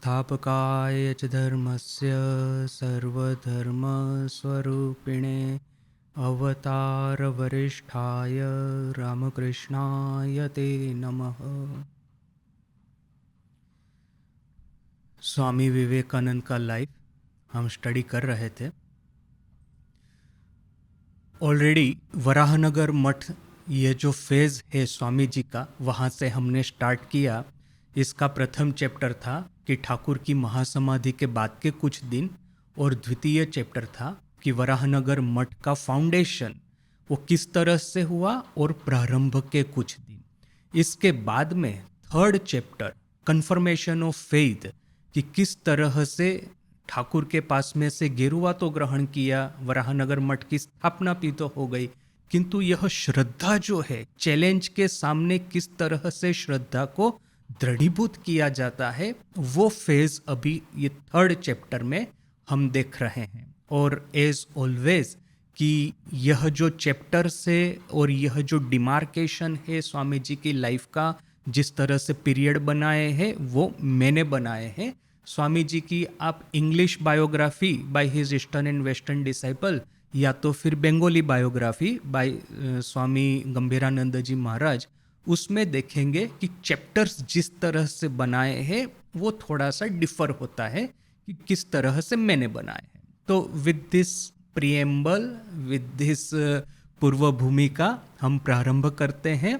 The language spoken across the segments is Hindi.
संस्थापकाय च धर्मस्य सर्वधर्मस्वरूपिणे अवतारवरिष्ठाय रामकृष्णाय ते नमः। स्वामी विवेकानंद का लाइफ हम स्टडी कर रहे थे। ऑलरेडी वराहनगर मठ, ये जो फेज़ है स्वामी जी का, वहाँ से हमने स्टार्ट किया। इसका प्रथम चैप्टर था कि ठाकुर की महासमाधि के बाद के कुछ दिन, और द्वितीय चैप्टर था कि वराहनगर मठ का फाउंडेशन वो किस तरह से हुआ और प्रारंभ के कुछ दिन। इसके बाद में third chapter confirmation of faith, कि किस तरह से ठाकुर के पास में से गेरुआ तो ग्रहण किया, वराहनगर मठ की स्थापना भी तो हो गई, किंतु यह श्रद्धा जो है, चैलेंज के सामने किस तरह से श्रद्धा को दृढ़ीभूत किया जाता है, वो फेज अभी ये थर्ड चैप्टर में हम देख रहे हैं। और एज ऑलवेज कि यह जो चैप्टर से और यह जो डिमार्केशन है स्वामी जी की लाइफ का, जिस तरह से पीरियड बनाए हैं वो मैंने बनाए हैं। स्वामी जी की आप English biography by his eastern and western disciple, या तो फिर बंगाली बायोग्राफी बाय स्वामी गंभीरानंद जी महाराज, उसमें देखेंगे कि चैप्टर्स जिस तरह से बनाए हैं वो थोड़ा सा डिफर होता है कि किस तरह से मैंने बनाए हैं। तो with this preamble, with this पूर्व भूमिका हम प्रारंभ करते हैं।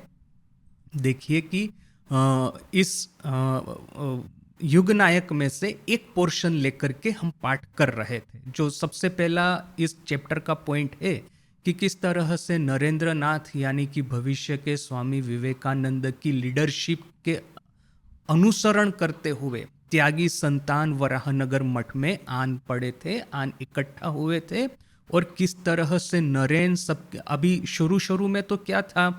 देखिए कि इस युग नायक में से एक पोर्शन लेकर के हम पाठ कर रहे थे। जो सबसे पहला इस चैप्टर का पॉइंट है कि किस तरह से नरेंद्र नाथ यानी कि भविष्य के स्वामी विवेकानंद की लीडरशिप के अनुसरण करते हुए त्यागी संतान वराहनगर मठ में आन पड़े थे, आन इकट्ठा हुए थे। और किस तरह से नरेन सब, अभी शुरू में तो क्या था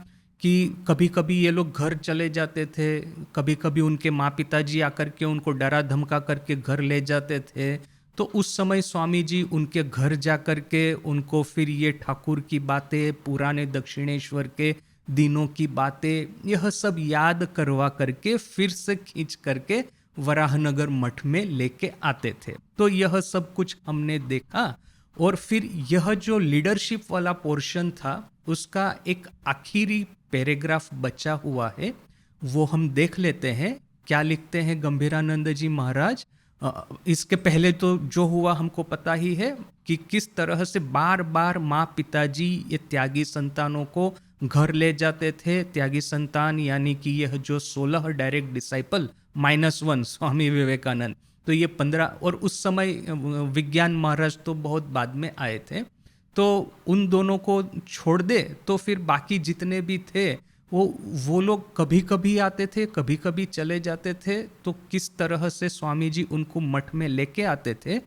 कि कभी कभी ये लोग घर चले जाते थे, कभी कभी उनके माँ पिताजी आकर के उनको डरा धमका करके घर ले जाते थे। तो उस समय स्वामी जी उनके घर जा कर के उनको फिर ये ठाकुर की बातें, पुराने दक्षिणेश्वर के दिनों की बातें, यह सब याद करवा करके फिर से खींच करके वराहनगर मठ में लेके आते थे। तो यह सब कुछ हमने देखा। और फिर यह जो लीडरशिप वाला पोर्शन था उसका एक आखिरी पैराग्राफ बचा हुआ है, वो हम देख लेते हैं। क्या लिखते हैं गंभीरानंद जी महाराज? इसके पहले तो जो हुआ हमको पता ही है कि किस तरह से बार बार माँ पिताजी ये त्यागी संतानों को घर ले जाते थे। त्यागी संतान यानी कि यह जो 16 डायरेक्ट डिसाइपल -1 स्वामी विवेकानंद, तो ये 15, और उस समय विज्ञान महाराज तो बहुत बाद में आए थे। तो उन दोनों को छोड़ दे तो फिर बाकी जितने भी थे वो लोग कभी कभी आते थे, कभी कभी चले जाते थे। तो किस तरह से स्वामी जी उनको मठ में लेके आते थे।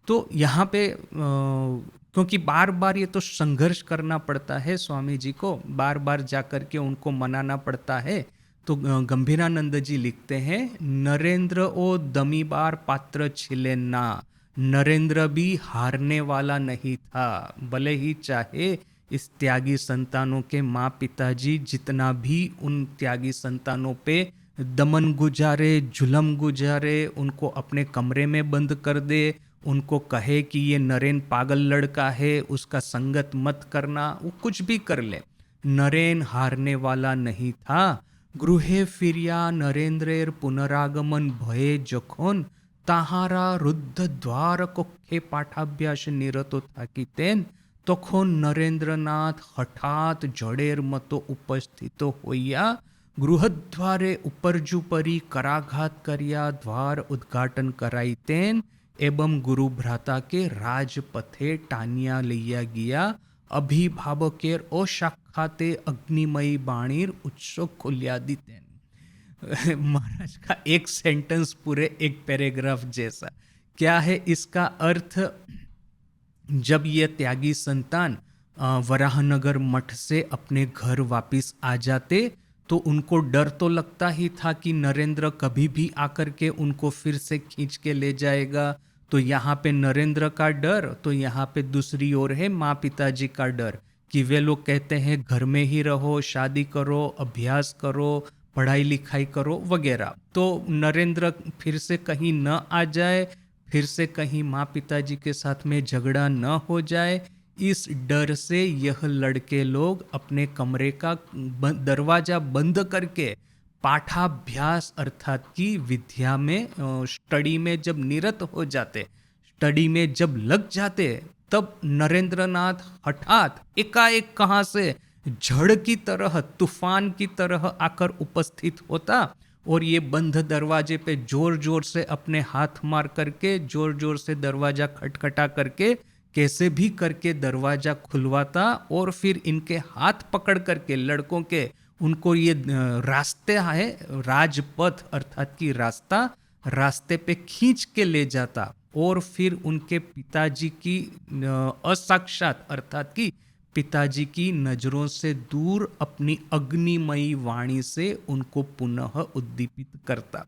तो यहाँ पे क्योंकि बार बार ये तो संघर्ष करना पड़ता है स्वामी जी को, बार बार जा कर के उनको मनाना पड़ता है। तो गंभीरानंद जी लिखते हैं, नरेंद्र ओ दमी बार पात्र छिले ना, नरेंद्र भी हारने वाला नहीं था। भले ही चाहे इस त्यागी संतानों के माँ पिताजी जितना भी उन त्यागी संतानों पे दमन गुजारे, जुलम गुजारे, उनको अपने कमरे में बंद कर दे, उनको कहे कि ये नरेन पागल लड़का है, उसका संगत मत करना, वो कुछ भी कर ले, नरेन हारने वाला नहीं था। गृहे फिरिया नरेंद्रेर पुनरागमन भये जखन তাহারা রুদ্ধদ্বার কক্ষে পাঠাভ্যাস নিরত থাকিতেন, তখন নরেন্দ্রনাথ হঠাৎ জড়ের মতো উপস্থিত হইয়া গৃহদ্বারে উপর্যুপরি कराघात करिया द्वार उद्घाटन कराइतेन एवं गुरु भ्राता के राजपथे टानिया लिया गया। अभिभावकेर असाक्षाते अग्निमयी बाणीर उत्सव खोलिया दितेन। महाराज का एक सेंटेंस पूरे एक पैराग्राफ जैसा। क्या है इसका अर्थ? जब ये त्यागी संतान वराहनगर मठ से अपने घर वापस आ जाते तो उनको डर तो लगता ही था कि नरेंद्र कभी भी आकर के उनको फिर से खींच के ले जाएगा। तो यहाँ पे नरेंद्र का डर, तो यहाँ पे दूसरी ओर है माँ पिताजी का डर कि वे लोग कहते हैं घर में ही रहो, शादी करो, अभ्यास करो, पढ़ाई लिखाई करो वगैरह। तो नरेंद्र फिर से कहीं न आ जाए, फिर से कहीं माँ पिताजी के साथ में झगड़ा न हो जाए, इस डर से यह लड़के लोग अपने कमरे का दरवाजा बंद करके पाठाभ्यास अर्थात की विद्या में, स्टडी में जब निरत हो जाते, स्टडी में जब लग जाते, तब नरेंद्रनाथ हठात एकाएक कहां से झड़ की तरह, तूफान की तरह आकर उपस्थित होता और ये बंद दरवाजे पे जोर जोर से अपने हाथ मार करके, जोर जोर से दरवाजा खटखटा करके, कैसे भी करके दरवाजा खुलवाता और फिर इनके हाथ पकड़ करके लड़कों के, उनको ये रास्ते है, राजपथ अर्थात की रास्ता, रास्ते पे खींच के ले जाता और फिर उनके पिताजी की असाक्षात अर्थात की पिताजी की नजरों से दूर अपनी अग्निमयी वाणी से उनको पुनः उद्दीपित करता।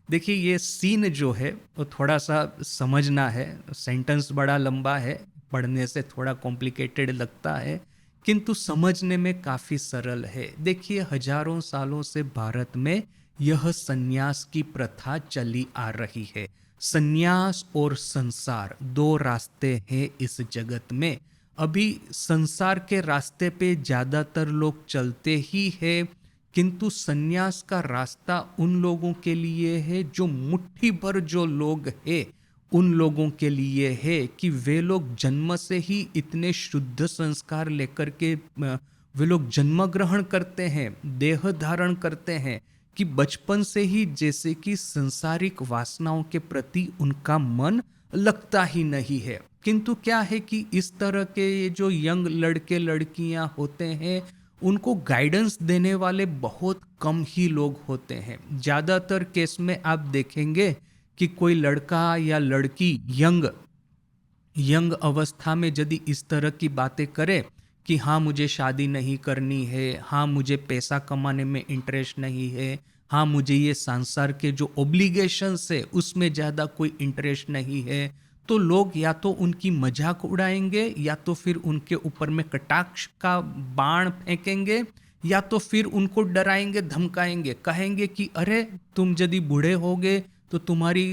देखिए ये सीन जो है वो थोड़ा सा समझना है, सेंटेंस बड़ा लंबा है, पढ़ने से थोड़ा कॉम्प्लिकेटेड लगता है, किंतु समझने में काफी सरल है। देखिए हजारों सालों से भारत में यह संन्यास की प्रथा चली आ रही है। संन्यास और संसार दो रास्ते हैं इस जगत में। अभी संसार के रास्ते पे ज्यादातर लोग चलते ही हैं, किंतु संन्यास का रास्ता उन लोगों के लिए है जो मुट्ठी भर जो लोग हैं, उन लोगों के लिए है कि वे लोग जन्म से ही इतने शुद्ध संस्कार लेकर के वे लोग जन्म ग्रहण करते हैं, देह धारण करते हैं कि बचपन से ही जैसे कि संसारिक वासनाओं के प्रति उनका मन लगता ही नहीं है। किंतु क्या है कि इस तरह के ये जो यंग लड़के लड़कियां होते हैं, उनको गाइडेंस देने वाले बहुत कम ही लोग होते हैं। ज़्यादातर केस में आप देखेंगे कि कोई लड़का या लड़की यंग अवस्था में यदि इस तरह की बातें करे कि हाँ मुझे शादी नहीं करनी है, हाँ मुझे पैसा कमाने में इंटरेस्ट नहीं है, हाँ मुझे ये संसार के जो ओब्लिगेशंस है उसमें ज़्यादा कोई इंटरेस्ट नहीं है, तो लोग या तो उनकी मजाक उड़ाएंगे या तो फिर उनके ऊपर में कटाक्ष का बाण फेंकेंगे या तो फिर उनको डराएंगे धमकाएंगे, कहेंगे कि अरे तुम यदि बूढ़े होगे तो तुम्हारी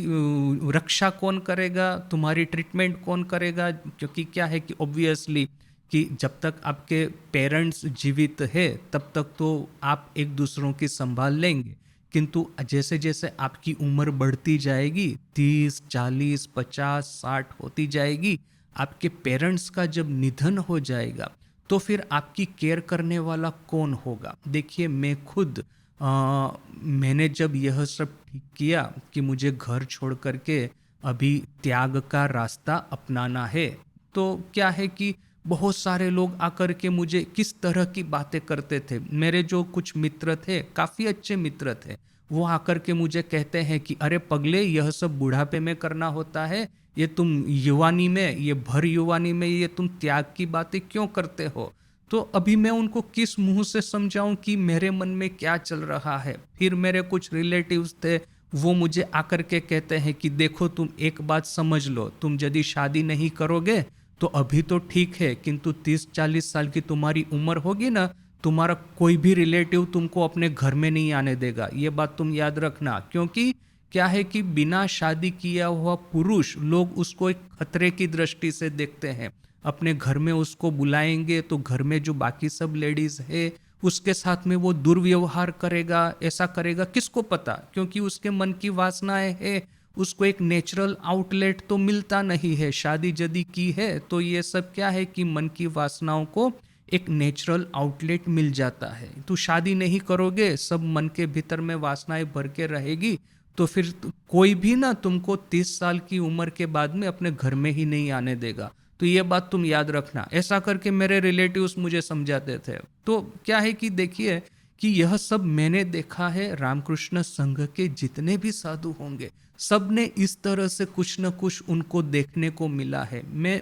रक्षा कौन करेगा, तुम्हारी ट्रीटमेंट कौन करेगा। क्योंकि क्या है कि ऑब्वियसली कि जब तक आपके पेरेंट्स जीवित है तब तक तो आप एक दूसरों की संभाल लेंगे, किंतु जैसे जैसे आपकी उम्र बढ़ती जाएगी, 30, 40, 50, 60 होती जाएगी, आपके पेरेंट्स का जब निधन हो जाएगा तो फिर आपकी केयर करने वाला कौन होगा। देखिए मैं खुद मैंने जब यह सब ठीक किया कि मुझे घर छोड़ करके अभी त्याग का रास्ता अपनाना है, तो क्या है कि बहुत सारे लोग आकर के मुझे किस तरह की बातें करते थे। मेरे जो कुछ मित्र थे, काफ़ी अच्छे मित्र थे, वो आकर के मुझे कहते हैं कि अरे पगले यह सब बुढ़ापे में करना होता है, ये तुम युवानी में, ये भर युवानी में ये तुम त्याग की बातें क्यों करते हो। तो अभी मैं उनको किस मुंह से समझाऊं कि मेरे मन में क्या चल रहा है। फिर मेरे कुछ रिलेटिव्स थे, वो मुझे आकर के कहते हैं कि देखो तुम एक बात समझ लो, तुम यदि शादी नहीं करोगे तो अभी तो ठीक है, किंतु 30-40 साल की तुम्हारी उम्र होगी ना, तुम्हारा कोई भी रिलेटिव तुमको अपने घर में नहीं आने देगा। ये बात तुम याद रखना। क्योंकि क्या है कि बिना शादी किया हुआ पुरुष लोग उसको एक खतरे की दृष्टि से देखते हैं। अपने घर में उसको बुलाएंगे तो घर में जो बाकी सब लेडीज है उसके साथ में वो दुर्व्यवहार करेगा, ऐसा करेगा, किसको पता। क्योंकि उसके मन की वासनाएं है, उसको एक नेचुरल आउटलेट तो मिलता नहीं है। शादी यदि की है तो ये सब क्या है कि मन की वासनाओं को एक नेचुरल आउटलेट मिल जाता है। तो शादी नहीं करोगे, सब मन के भीतर में वासनाएं भर के रहेगी, तो फिर कोई भी ना तुमको 30 साल की उम्र के बाद में अपने घर में ही नहीं आने देगा। तो ये बात तुम याद रखना। ऐसा करके मेरे रिलेटिव्स मुझे समझाते थे। तो क्या है कि देखिए कि यह सब मैंने देखा है, रामकृष्ण संघ के जितने भी साधु होंगे सब ने इस तरह से कुछ न कुछ उनको देखने को मिला है। मैं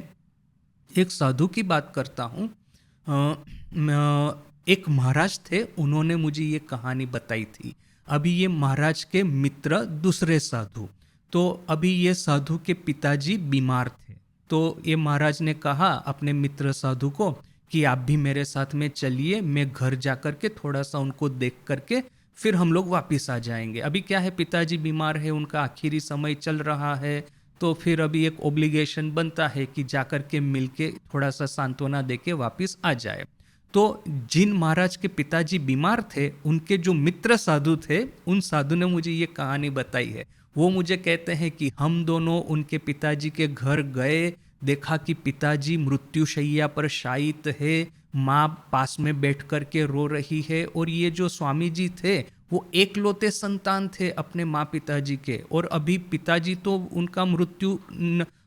एक साधु की बात करता हूँ। एक महाराज थे, उन्होंने मुझे ये कहानी बताई थी। अभी ये महाराज के मित्र दूसरे साधु, तो अभी ये साधु के पिताजी बीमार थे, तो ये महाराज ने कहा अपने मित्र साधु को कि आप भी मेरे साथ में चलिए, मैं घर जा कर के थोड़ा सा उनको देख करके फिर हम लोग वापस आ जाएंगे। अभी क्या है, पिताजी बीमार है, उनका आखिरी समय चल रहा है, तो फिर अभी एक ओब्लिगेशन बनता है कि जाकर के मिलके थोड़ा सा सांत्वना देके वापस आ जाए। तो जिन महाराज के पिताजी बीमार थे, उनके जो मित्र साधु थे, उन साधु ने मुझे ये कहानी बताई है। वो मुझे कहते हैं कि हम दोनों उनके पिताजी के घर गए, देखा कि पिताजी मृत्युशैया पर शायित है, माँ पास में बैठ कर के रो रही है, और ये जो स्वामी जी थे वो एकलौते संतान थे अपने माँ पिताजी के, और अभी पिताजी तो उनका मृत्यु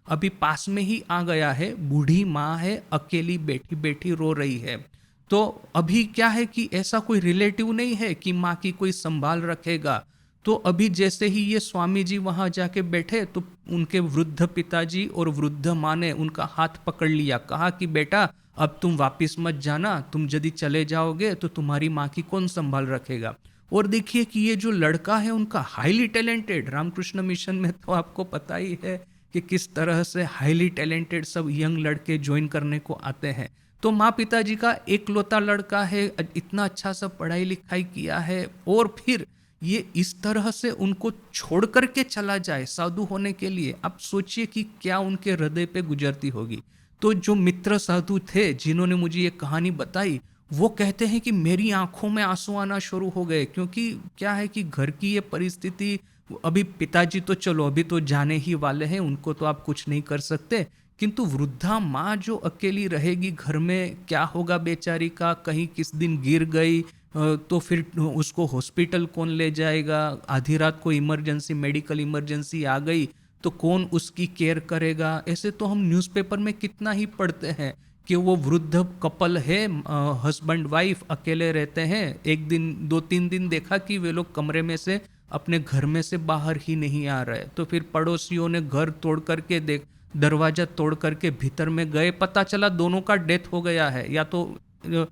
अभी पास में ही आ गया है, बूढ़ी माँ है, अकेली बैठी बैठी रो रही है। तो अभी क्या है कि ऐसा कोई रिलेटिव नहीं है कि माँ की कोई संभाल रखेगा। तो अभी जैसे ही ये स्वामी जी वहां जाके बैठे, तो उनके वृद्ध पिताजी और वृद्ध माँ ने उनका हाथ पकड़ लिया, कहा कि बेटा अब तुम वापिस मत जाना, तुम यदि चले जाओगे तो तुम्हारी माँ की कौन संभाल रखेगा। और देखिए कि ये जो लड़का है उनका हाईली टैलेंटेड, रामकृष्ण मिशन में तो आपको पता ही है कि किस तरह से हाईली टैलेंटेड सब यंग लड़के ज्वाइन करने को आते हैं। तो माँ पिताजी का एकलौता लड़का है, इतना अच्छा सा पढ़ाई लिखाई किया है, और फिर ये इस तरह से उनको छोड़ करके चला जाए साधु होने के लिए। आप सोचिए कि क्या उनके हृदय पे गुजरती होगी। तो जो मित्र साधु थे जिन्होंने मुझे ये कहानी बताई, वो कहते हैं कि मेरी आंखों में आंसू आना शुरू हो गए, क्योंकि क्या है कि घर की ये परिस्थिति, अभी पिताजी तो चलो अभी तो जाने ही वाले हैं, उनको तो आप कुछ नहीं कर सकते, किंतु वृद्धा माँ जो अकेली रहेगी घर में, क्या होगा बेचारी का, कहीं किस दिन गिर गई तो फिर उसको हॉस्पिटल कौन ले जाएगा, आधी रात को इमरजेंसी, मेडिकल इमरजेंसी आ गई तो कौन उसकी केयर करेगा। ऐसे तो हम न्यूज़पेपर में कितना ही पढ़ते हैं कि वो वृद्ध कपल है, हस्बैंड वाइफ अकेले रहते हैं, एक दिन 2-3 दिन देखा कि वे लोग कमरे में से अपने घर में से बाहर ही नहीं आ रहे, तो फिर पड़ोसियों ने घर तोड़ करके दरवाजा तोड़ करके भीतर में गए, पता चला दोनों का डेथ हो गया है, या तो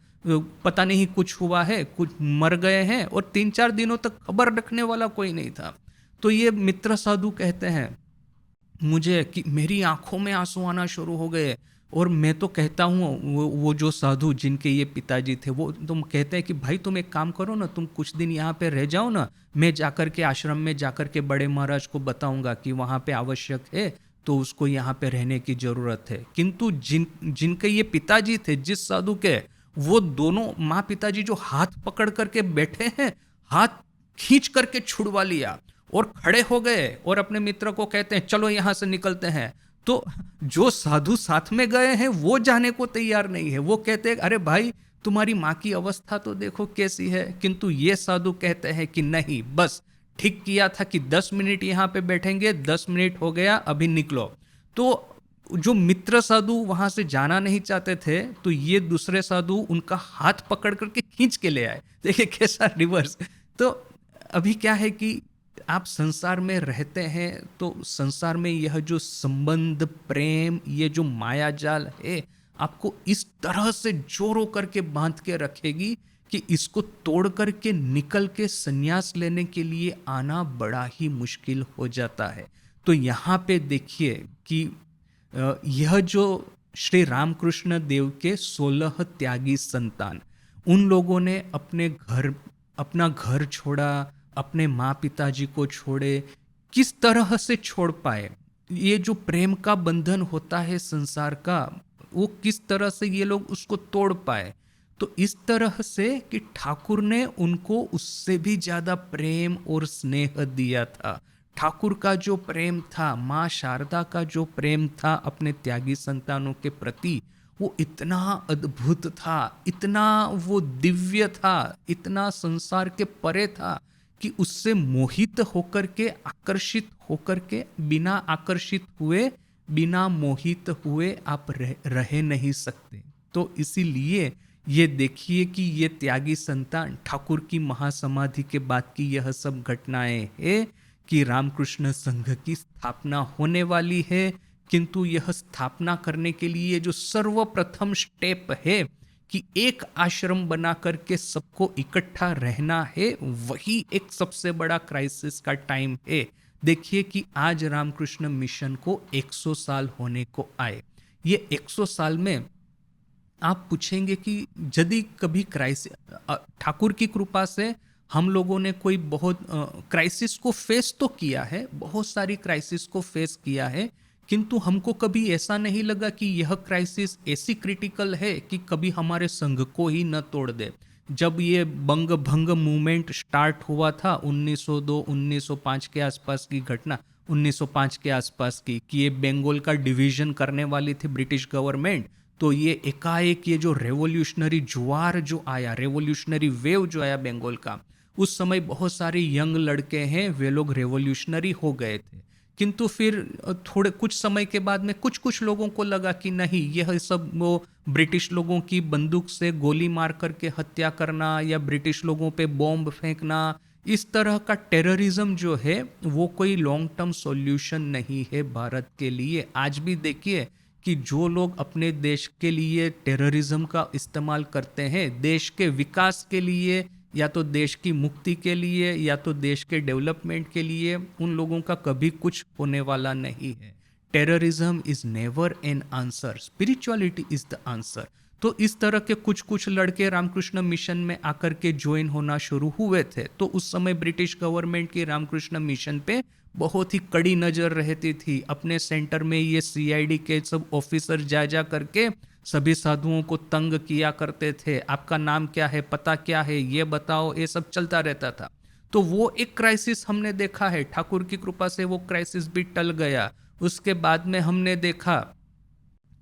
पता नहीं कुछ हुआ है, कुछ मर गए हैं, और 3-4 दिनों तक खबर रखने वाला कोई नहीं था। तो ये मित्र साधु कहते हैं मुझे कि मेरी आंखों में आंसू आना शुरू हो गए, और मैं तो कहता हूँ, वो जो साधु जिनके ये पिताजी थे, वो तुम कहते हैं कि भाई तुम एक काम करो ना, तुम कुछ दिन यहाँ पे रह जाओ ना, मैं जाकर के आश्रम में जाकर के बड़े महाराज को बताऊंगा कि वहाँ पे आवश्यक है, तो उसको यहाँ पे रहने की जरूरत है। किंतु जिनके ये पिताजी थे, जिस साधु के, वो दोनों माँ पिताजी जो हाथ पकड़ करके बैठे हैं, हाथ खींच करके छुड़वा लिया और खड़े हो गए, और अपने मित्र को कहते हैं चलो यहां से निकलते हैं। तो जो साधु साथ में गए हैं वो जाने को तैयार नहीं है, वो कहते हैं अरे भाई तुम्हारी माँ की अवस्था तो देखो कैसी है। किंतु ये साधु कहते हैं कि नहीं, बस ठीक किया था कि 10 मिनट यहाँ पे बैठेंगे, 10 मिनट हो गया, अभी निकलो। तो जो मित्र साधु वहां से जाना नहीं चाहते थे, तो ये दूसरे साधु उनका हाथ पकड़ करके खींच के ले आए। देखिए कैसा रिवर्स। तो अभी क्या है कि आप संसार में रहते हैं, तो संसार में यह जो संबंध, प्रेम, ये जो माया जाल है, आपको इस तरह से जोरों करके बांध के रखेगी कि इसको तोड़ करके निकल के संन्यास लेने के लिए आना बड़ा ही मुश्किल हो जाता है। तो यहाँ पे देखिए कि यह जो श्री रामकृष्ण देव के 16 त्यागी संतान, उन लोगों ने अपना घर छोड़ा, अपने माँ पिताजी को छोड़े, किस तरह से छोड़ पाए। ये जो प्रेम का बंधन होता है संसार का, वो किस तरह से ये लोग उसको तोड़ पाए। तो इस तरह से कि ठाकुर ने उनको उससे भी ज्यादा प्रेम और स्नेह दिया था। ठाकुर का जो प्रेम था, माँ शारदा का जो प्रेम था अपने त्यागी संतानों के प्रति, वो इतना अद्भुत था, इतना वो दिव्य था, इतना संसार के परे था कि उससे मोहित होकर के, आकर्षित होकर के, बिना आकर्षित हुए, बिना मोहित हुए आप रह नहीं सकते। तो इसीलिए ये देखिए कि ये त्यागी संतान, ठाकुर की महासमाधि के बाद की यह सब घटनाएं हैं कि रामकृष्ण संघ की स्थापना होने वाली है। किंतु यह स्थापना करने के लिए जो सर्वप्रथम स्टेप है कि एक आश्रम बना करके सबको इकट्ठा रहना है, वही एक सबसे बड़ा क्राइसिस का टाइम है। देखिए कि आज रामकृष्ण मिशन को 100 साल होने को आए। ये 100 साल में आप पूछेंगे कि यदि कभी क्राइसिस, ठाकुर की कृपा से हम लोगों ने कोई बहुत क्राइसिस को फेस तो किया है, बहुत सारी क्राइसिस को फेस किया है, किंतु हमको कभी ऐसा नहीं लगा कि यह क्राइसिस ऐसी क्रिटिकल है कि कभी हमारे संघ को ही न तोड़ दे। जब ये बंग भंग मूवमेंट स्टार्ट हुआ था 1902-1905 के आसपास की घटना, 1905 के आसपास की, कि ये बंगाल का डिवीजन करने वाली थी ब्रिटिश गवर्नमेंट, तो ये एकाएक ये जो रेवोल्यूशनरी जुआर जो आया, रेवोल्यूशनरी वेव जो आया बंगाल का, उस समय बहुत सारे यंग लड़के हैं वे लोग रेवोल्यूशनरी हो गए थे। किंतु फिर थोड़े कुछ समय के बाद में कुछ कुछ लोगों को लगा कि नहीं, यह सब वो ब्रिटिश लोगों की बंदूक से गोली मार करके हत्या करना या ब्रिटिश लोगों पे बॉम्ब फेंकना, इस तरह का टेररिज्म जो है वो कोई लॉन्ग टर्म सॉल्यूशन नहीं है भारत के लिए। आज भी देखिए कि जो लोग अपने देश के लिए टेररिज्म का इस्तेमाल करते हैं, देश के विकास के लिए या तो देश की मुक्ति के लिए या तो देश के डेवलपमेंट के लिए, उन लोगों का कभी कुछ होने वाला नहीं है। Terrorism is never an answer, spirituality is the answer. तो इस तरह के कुछ कुछ लड़के रामकृष्ण मिशन में आकर के ज्वाइन होना शुरू हुए थे। तो उस समय ब्रिटिश गवर्नमेंट की रामकृष्ण मिशन पे बहुत ही कड़ी नजर रहती थी। अपने सेंटर में ये सीआईडी के सब ऑफिसर जा जा करके सभी साधुओं को तंग किया करते थे। आपका नाम क्या है, पता क्या है, ये बताओ, ये सब चलता रहता था। तो वो एक क्राइसिस हमने देखा है, ठाकुर की कृपा से वो क्राइसिस भी टल गया। उसके बाद में हमने देखा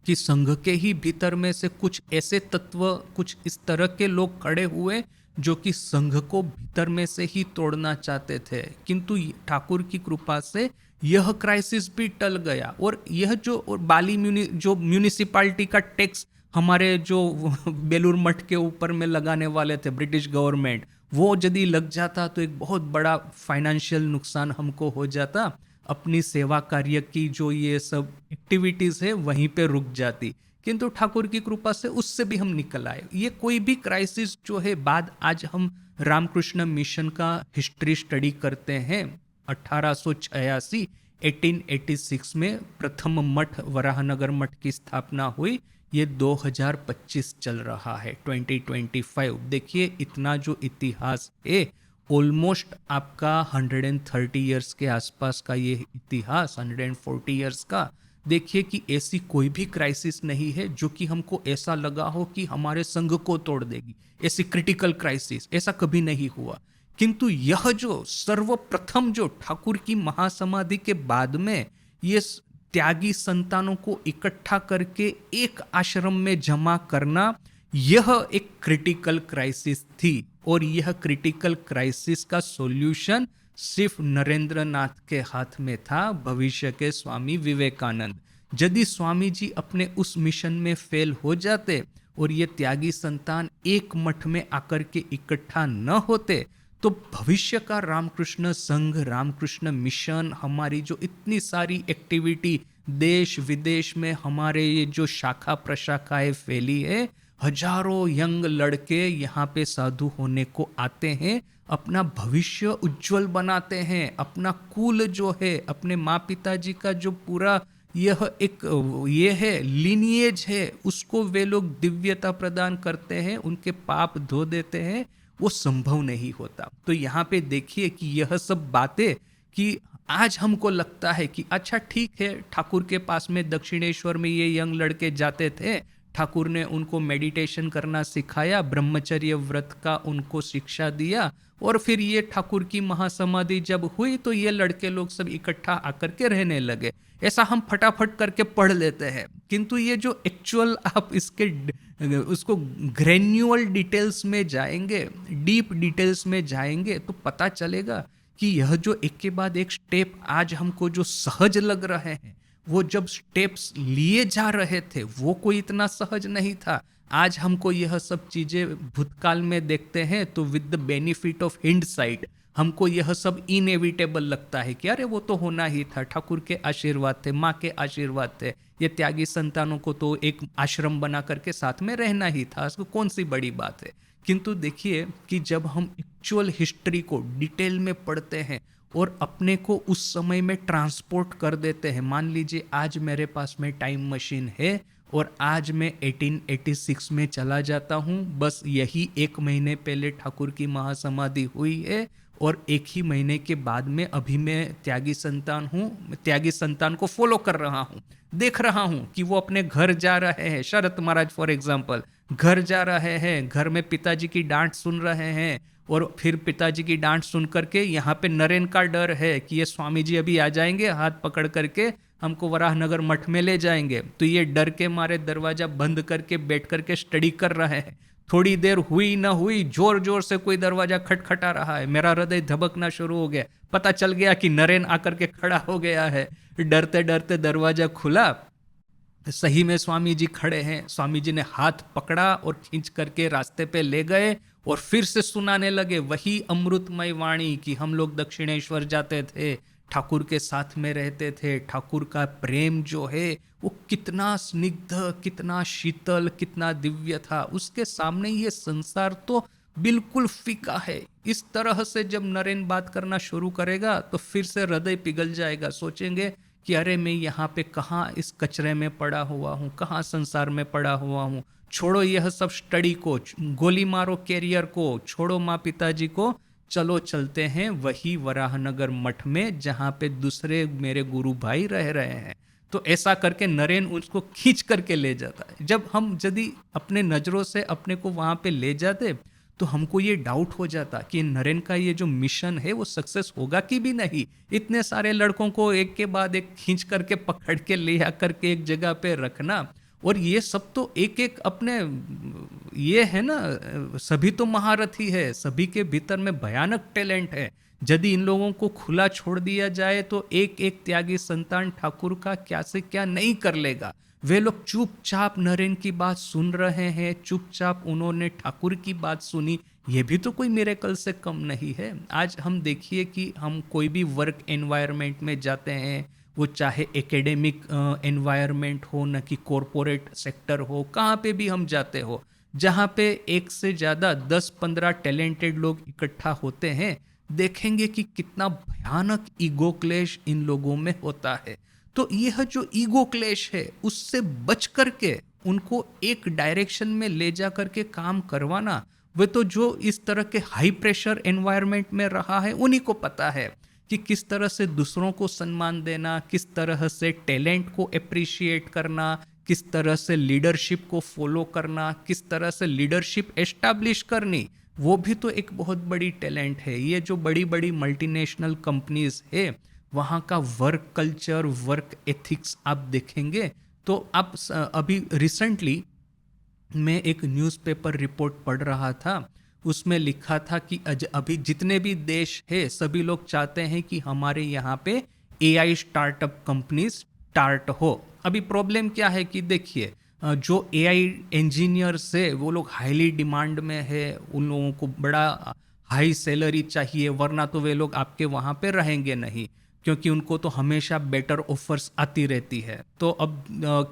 कि संघ के ही भीतर में से कुछ ऐसे तत्व, कुछ इस तरह के लोग खड़े हुए जो कि संघ को भीतर में से ही तोड़ना चाहते थे। किंतु ठाकुर की कृपा से यह क्राइसिस भी टल गया। और यह जो जो म्यूनिसिपालिटी का टैक्स हमारे जो बेलूर मठ के ऊपर में लगाने वाले थे ब्रिटिश गवर्नमेंट, वो यदि लग जाता तो एक बहुत बड़ा फाइनेंशियल नुकसान हमको हो जाता। अपनी सेवा कार्य की जो ये सब एक्टिविटीज है वहीं पे रुक जाती। किंतु ठाकुर की कृपा से उससे भी हम निकल आए। ये कोई भी क्राइसिस जो है, बाद आज हम रामकृष्ण मिशन का हिस्ट्री स्टडी करते हैं, 1886 1886 में प्रथम मठ वराहनगर मठ की स्थापना हुई। ये 2025 चल रहा है, 2025। देखिए इतना जो इतिहास है, ऑलमोस्ट आपका 130 इयर्स के आसपास का ये इतिहास, 140 इयर्स का। देखिए कि ऐसी कोई भी क्राइसिस नहीं है जो कि हमको ऐसा लगा हो कि हमारे संघ को तोड़ देगी। ऐसी क्रिटिकल क्राइसिस ऐसा कभी नहीं हुआ। किंतु यह जो सर्वप्रथम जो ठाकुर की महासमाधि के बाद में ये त्यागी संतानों को इकट्ठा करके एक आश्रम में जमा करना, यह एक क्रिटिकल क्राइसिस थी। और यह क्रिटिकल क्राइसिस का सॉल्यूशन सिर्फ नरेंद्र नाथ के हाथ में था, भविष्य के स्वामी विवेकानंद। यदि स्वामी जी अपने उस मिशन में फेल हो जाते और ये त्यागी संतान एक मठ में आकर के इकट्ठा न होते, तो भविष्य का रामकृष्ण संघ, रामकृष्ण मिशन, हमारी जो इतनी सारी एक्टिविटी देश विदेश में हमारे ये जो शाखा प्रशाखाएं फैली है, हजारों यंग लड़के यहाँ पे साधु होने को आते हैं, अपना भविष्य उज्जवल बनाते हैं, अपना कुल जो है, अपने माँ पिताजी का जो पूरा यह एक ये है लिनिएज है, उसको वे लोग दिव्यता प्रदान करते हैं, उनके पाप धो देते हैं। वो संभव नहीं होता। तो यहाँ पे देखिए कि यह सब बातें कि आज हमको लगता है कि अच्छा ठीक है, ठाकुर के पास में दक्षिणेश्वर में ये यंग लड़के जाते थे, ठाकुर ने उनको मेडिटेशन करना सिखाया, ब्रह्मचर्य व्रत का उनको शिक्षा दिया, और फिर ये ठाकुर की महासमाधि जब हुई तो ये लड़के लोग सब इकट्ठा आकर के रहने लगे। ऐसा हम फटाफट करके पढ़ लेते हैं। किंतु ये जो एक्चुअल आप इसके उसको ग्रेन्युअल डिटेल्स में जाएंगे, डीप डिटेल्स में जाएंगे, तो पता चलेगा कि यह जो एक के बाद एक स्टेप आज हमको जो सहज लग रहे हैं, वो जब स्टेप्स लिए जा रहे थे वो कोई इतना सहज नहीं था। आज हमको यह सब चीजें भूतकाल में देखते हैं तो विद द बेनिफिट ऑफ हिंडसाइट हमको यह सब इनएविटेबल लगता है कि अरे वो तो होना ही था, ठाकुर के आशीर्वाद थे, माँ के आशीर्वाद थे, ये त्यागी संतानों को तो एक आश्रम बना करके साथ में रहना ही था, उसको कौन सी बड़ी बात है। किंतु देखिए कि जब हम एक्चुअल हिस्ट्री को डिटेल में पढ़ते हैं और अपने को उस समय में ट्रांसपोर्ट कर देते हैं, मान लीजिए आज मेरे पास में टाइम मशीन है और आज मैं 1886 में चला जाता हूँ। बस यही 1 महीने पहले ठाकुर की महासमाधि हुई है और 1 ही महीने के बाद में अभी मैं त्यागी संतान हूँ, त्यागी संतान को फॉलो कर रहा हूँ, देख रहा हूँ कि वो अपने घर जा रहे हैं। शरत महाराज फॉर एग्जाम्पल घर जा रहे हैं, घर में पिताजी की डांट सुन रहे हैं और फिर पिताजी की डांट सुन करके यहाँ पे नरेन का डर है कि ये स्वामी जी अभी आ जाएंगे, हाथ पकड़ करके हमको वराहनगर मठ में ले जाएंगे। तो ये डर के मारे दरवाजा बंद करके बैठ करके स्टडी कर रहे हैं। थोड़ी देर हुई ना हुई, जोर जोर से कोई दरवाजा खटखटा रहा है, मेरा हृदय धबकना शुरू हो गया। पता चल गया कि नरेन आकर के खड़ा हो गया है। डरते डरते दरवाजा खुला, सही में स्वामी जी खड़े हैं। स्वामी जी ने हाथ पकड़ा और खींच करके रास्ते पे ले गए और फिर से सुनाने लगे वही अमृतमय वाणी कि हम लोग दक्षिणेश्वर जाते थे, ठाकुर के साथ में रहते थे, ठाकुर का प्रेम जो है वो कितना स्निग्ध, कितना शीतल, कितना दिव्य था, उसके सामने ये संसार तो बिल्कुल फीका है। इस तरह से जब नरेन बात करना शुरू करेगा तो फिर से हृदय पिघल जाएगा। सोचेंगे कि अरे मैं यहाँ पे कहाँ इस कचरे में पड़ा हुआ हूँ, कहाँ संसार में पड़ा हुआ हूँ। छोड़ो यह सब स्टडी को, गोली मारो कैरियर को, छोड़ो माँ पिताजी को, चलो चलते हैं वही वराहनगर मठ में जहाँ पे दूसरे मेरे गुरु भाई रह रहे हैं। तो ऐसा करके नरेन उसको खींच करके ले जाता है। जब हम यदि अपने नज़रों से अपने को वहाँ पे ले जाते तो हमको ये डाउट हो जाता कि नरेन का ये जो मिशन है वो सक्सेस होगा कि भी नहीं। इतने सारे लड़कों को एक के बाद एक खींच करके पकड़ के ले आकर के एक जगह पे रखना, और ये सब तो एक एक अपने ये है ना, सभी तो महारथी है, सभी के भीतर में भयानक टैलेंट है। यदि इन लोगों को खुला छोड़ दिया जाए तो एक एक त्यागी संतान ठाकुर का क्या से क्या नहीं कर लेगा। वे लोग चुपचाप नरेन की बात सुन रहे हैं, चुपचाप उन्होंने ठाकुर की बात सुनी। ये भी तो कोई मिरेकल से कम नहीं है। आज हम देखिए कि हम कोई भी वर्क एनवायरनमेंट में जाते हैं, वो चाहे एकेडमिक एनवायरनमेंट हो न कि कॉरपोरेट सेक्टर हो, कहाँ पे भी हम जाते हो, जहाँ पे एक से ज़्यादा 10-15 टैलेंटेड लोग इकट्ठा होते हैं, देखेंगे कि कितना भयानक ईगो क्लेश इन लोगों में होता है। तो यह जो ईगो क्लेश है उससे बच करके उनको एक डायरेक्शन में ले जा करके काम करवाना, वे तो जो इस तरह के हाई प्रेशर एनवायरनमेंट में रहा है उन्हीं को पता है कि किस तरह से दूसरों को सम्मान देना, किस तरह से टैलेंट को अप्रिशिएट करना, किस तरह से लीडरशिप को फॉलो करना, किस तरह से लीडरशिप एस्टैब्लिश करनी, वो भी तो एक बहुत बड़ी टैलेंट है। ये जो बड़ी बड़ी मल्टीनेशनल कंपनीज है वहाँ का वर्क कल्चर, वर्क एथिक्स आप देखेंगे तो आप अभी रिसेंटली मैं एक न्यूज़पेपर रिपोर्ट पढ़ रहा था, उसमें लिखा था कि अभी जितने भी देश है सभी लोग चाहते हैं कि हमारे यहाँ पे एआई स्टार्टअप कंपनी स्टार्ट हो। अभी प्रॉब्लम क्या है कि देखिए जो एआई इंजीनियर्स है वो लोग हाईली डिमांड में है, उन लोगों को बड़ा हाई सैलरी चाहिए, वरना तो वे लोग आपके वहाँ पे रहेंगे नहीं, क्योंकि उनको तो हमेशा बेटर ऑफर्स आती रहती है। तो अब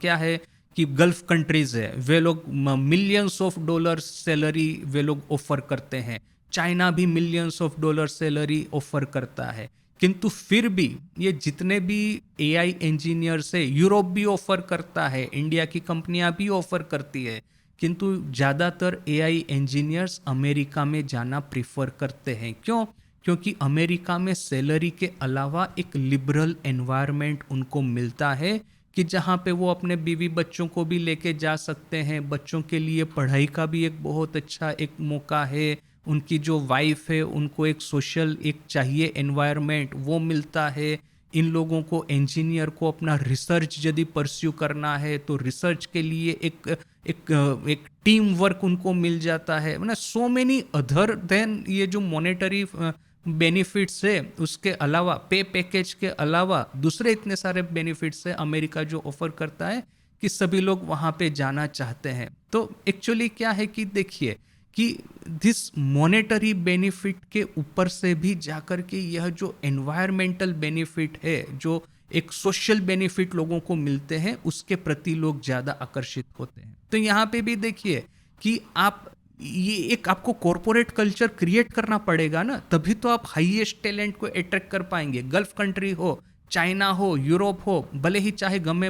क्या है कि गल्फ कंट्रीज है, वे लोग मिलियंस ऑफ डॉलर्स सैलरी वे लोग ऑफर करते हैं, चाइना भी millions of dollar salary offer करता है। किंतु फिर भी ये जितने भी एआई इंजीनियर्स है, यूरोप भी ऑफर करता है, इंडिया की कंपनियां भी ऑफर करती है, किंतु ज़्यादातर एआई इंजीनियर्स अमेरिका में जाना प्रीफर करते हैं। क्यों? क्योंकि अमेरिका में सैलरी के अलावा एक लिबरल एनवायरनमेंट उनको मिलता है कि जहाँ पे वो अपने बीवी बच्चों को भी लेके जा सकते हैं, बच्चों के लिए पढ़ाई का भी एक बहुत अच्छा एक मौका है, उनकी जो वाइफ है उनको एक सोशल एक चाहिए एनवायरनमेंट वो मिलता है। इन लोगों को इंजीनियर को अपना रिसर्च यदि परस्यू करना है तो रिसर्च के लिए एक टीम वर्क उनको मिल जाता है। मतलब सो मेनी अदर देन ये जो मॉनेटरी बेनिफिट्स है उसके अलावा, पे पैकेज के अलावा दूसरे इतने सारे बेनिफिट्स है अमेरिका जो ऑफर करता है कि सभी लोग वहाँ पे जाना चाहते हैं। तो एक्चुअली क्या है कि देखिए कि दिस मॉनेटरी बेनिफिट के ऊपर से भी जाकर के यह जो एनवायरमेंटल बेनिफिट है, जो एक सोशल बेनिफिट लोगों को मिलते हैं, उसके प्रति लोग ज़्यादा आकर्षित होते हैं। तो यहाँ पे भी देखिए कि आप ये एक आपको कॉरपोरेट कल्चर क्रिएट करना पड़ेगा ना, तभी तो आप हाईएस्ट टैलेंट को अट्रैक्ट कर पाएंगे। गल्फ कंट्री हो, चाइना हो, यूरोप हो, भले ही चाहे गमे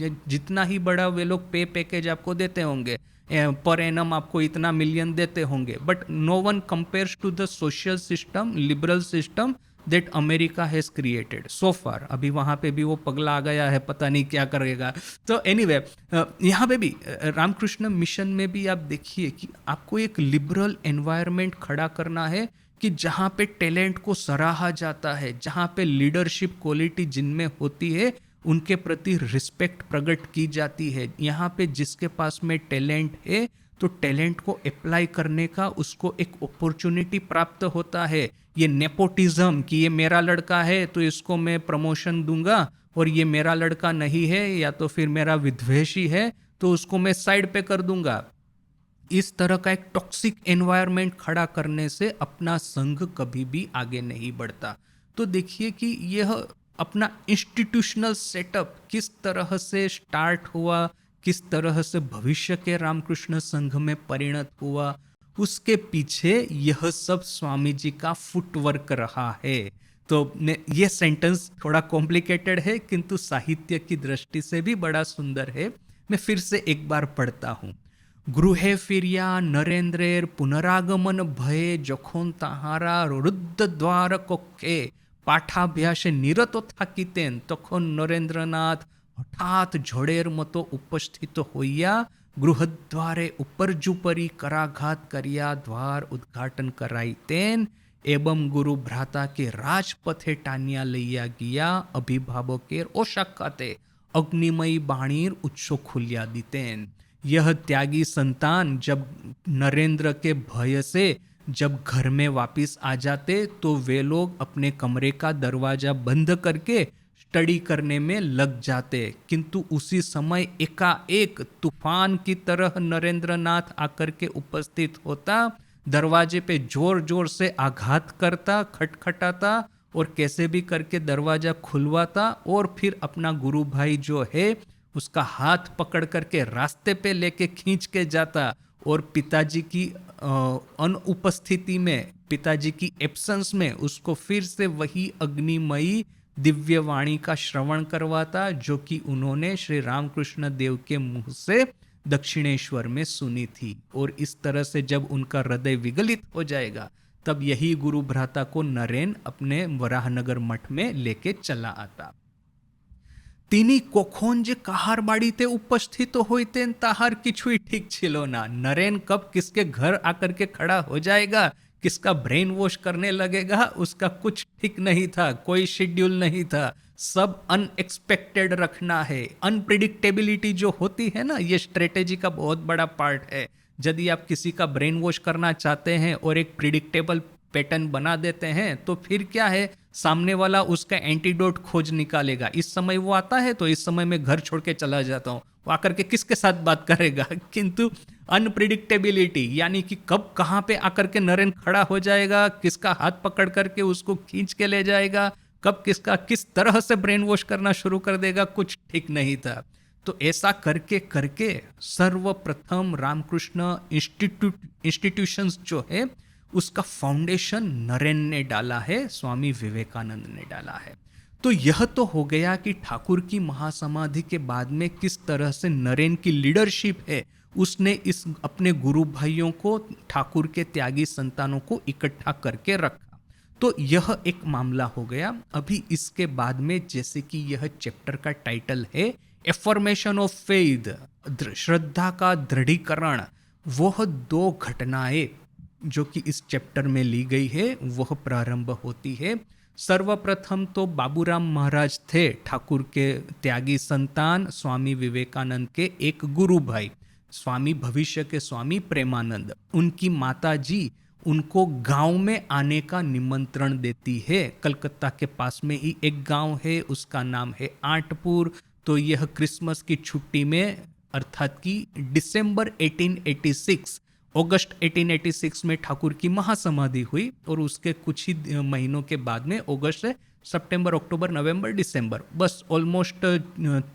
जितना ही बड़ा वे लोग पे पैकेज आपको देते होंगे, पर एनम आपको इतना मिलियन देते होंगे, but no one compares to the social system, liberal system that America has created so far. अभी वहाँ पे भी वो पगला आ गया है, पता नहीं क्या करेगा। तो एनीवे यहाँ पे भी रामकृष्ण मिशन में भी आप देखिए कि आपको एक लिबरल एनवायरनमेंट खड़ा करना है कि जहाँ पे टैलेंट को सराहा जाता है, जहाँ पे लीडरशिप क्वालिटी जिनमें होती है उनके प्रति रिस्पेक्ट प्रकट की जाती है। यहाँ पे जिसके पास में टैलेंट है तो टैलेंट को अप्लाई करने का उसको एक अपॉर्चुनिटी प्राप्त होता है। ये नेपोटिज्म कि ये मेरा लड़का है तो इसको मैं प्रमोशन दूंगा, और ये मेरा लड़का नहीं है या तो फिर मेरा विद्वेषी है तो उसको मैं साइड पे कर दूंगा, इस तरह का एक टॉक्सिक एनवायरनमेंट खड़ा करने से अपना संघ कभी भी आगे नहीं बढ़ता। तो देखिए कि यह अपना इंस्टीट्यूशनल सेटअप किस तरह से स्टार्ट हुआ, किस तरह से भविष्य के रामकृष्ण संघ में परिणत हुआ, उसके पीछे यह सब स्वामी जी का फुटवर्क रहा है। तो ये सेंटेंस थोड़ा कॉम्प्लिकेटेड है किंतु साहित्य की दृष्टि से भी बड़ा सुंदर है। मैं फिर से एक बार पढ़ता हूँ। गृहे फिरिया नरेंद्रेर पुनरागमन भये जखन ताहारा रुद्ध द्वार कक्षे पाठाभ्यासे निरत থাকিতেন তখন নরেন্দ্রনাথ হঠাৎ ঝড়ের মতো উপস্থিত হইয়া गृहद्वारे उपरजुपरी कराघात करिया द्वार उद्घाटन कराईतेन एवं गुरु भ्राता के राजपथे टानिया लैया गया अभिभावकेर ओशाकाते अग्निमयी बाणीर उत्सो खुलिया दीतेन। यह त्यागी संतान जब नरेंद्र के भय से जब घर में वापिस आ जाते तो वे लोग अपने कमरे का दरवाजा बंद करके स्टडी करने में लग जाते, किंतु उसी समय एकाएक तूफान की तरह नरेंद्रनाथ आकर के उपस्थित होता, दरवाजे पे जोर जोर से आघात करता, खटखटाता और कैसे भी करके दरवाजा खुलवाता और फिर अपना गुरु भाई जो है उसका हाथ पकड़ करके रास्ते पे लेके खींच के जाता और पिताजी की अनुपस्थिति में, पिताजी की एब्सेंस में उसको फिर से वही अग्निमयी दिव्य वाणी का श्रवण करवाता जो कि उन्होंने श्री रामकृष्ण देव के मुंह से दक्षिणेश्वर में सुनी थी। और इस तरह से जब उनका हृदय विगलित हो जाएगा तब यही गुरु भ्राता को नरेन अपने वराहनगर मठ में लेके चला आता। তিনি কখন যে কাহার বাড়িতে उपस्थित होइतेन ताहार किछुई ठीक छिलो ना। नरेन कब किसके घर आकर के खड़ा हो जाएगा, किसका ब्रेन वॉश करने लगेगा, उसका कुछ ठीक नहीं था, कोई शेड्यूल नहीं था, सब अनएक्सपेक्टेड रखना है। अनप्रिडिक्टेबिलिटी जो होती है ना, ये स्ट्रेटेजी का बहुत बड़ा पार्ट है। यदि आप किसी का ब्रेन वॉश करना चाहते हैं और एक प्रिडिक्टेबल पैटर्न बना देते हैं तो फिर क्या है, सामने वाला उसका एंटीडोट खोज निकालेगा। इस समय वो आता है तो इस समय मैं घर छोड़ के चला जाता हूँ, वो आकर के किसके साथ बात करेगा। किंतु अनप्रिडिक्टेबिलिटी यानी कि कब कहाँ पे आकर के नरेन खड़ा हो जाएगा, किसका हाथ पकड़ करके उसको खींच के ले जाएगा, कब किसका किस तरह से ब्रेन वॉश करना शुरू कर देगा, कुछ ठीक नहीं था। तो ऐसा करके करके सर्वप्रथम रामकृष्ण इंस्टीट्यूशंस जो है उसका फाउंडेशन नरेन ने डाला है, स्वामी विवेकानंद ने डाला है। तो यह तो हो गया कि ठाकुर की महासमाधि के बाद में किस तरह से नरेन की लीडरशिप है, उसने इस अपने गुरु भाइयों को, ठाकुर के त्यागी संतानों को इकट्ठा करके रखा। तो यह एक मामला हो गया। अभी इसके बाद में जैसे कि यह चैप्टर का टाइटल है एफर्मेशन ऑफ फेथ, श्रद्धा का दृढ़ीकरण, वह दो घटनाएं जो कि इस चैप्टर में ली गई है वह प्रारंभ होती है। सर्वप्रथम तो बाबूराम महाराज थे ठाकुर के त्यागी संतान स्वामी विवेकानंद के एक गुरु भाई, स्वामी भविष्य के स्वामी प्रेमानंद। उनकी माता जी उनको गांव में आने का निमंत्रण देती है। कलकत्ता के पास में ही एक गांव है, उसका नाम है आठपुर। तो यह क्रिसमस की छुट्टी में अर्थात कि दिसंबर 1886, अगस्त 1886 में ठाकुर की महासमाधि हुई और उसके कुछ ही महीनों के बाद में अगस्त से सितंबर, अक्टूबर, नवंबर, दिसंबर, बस ऑलमोस्ट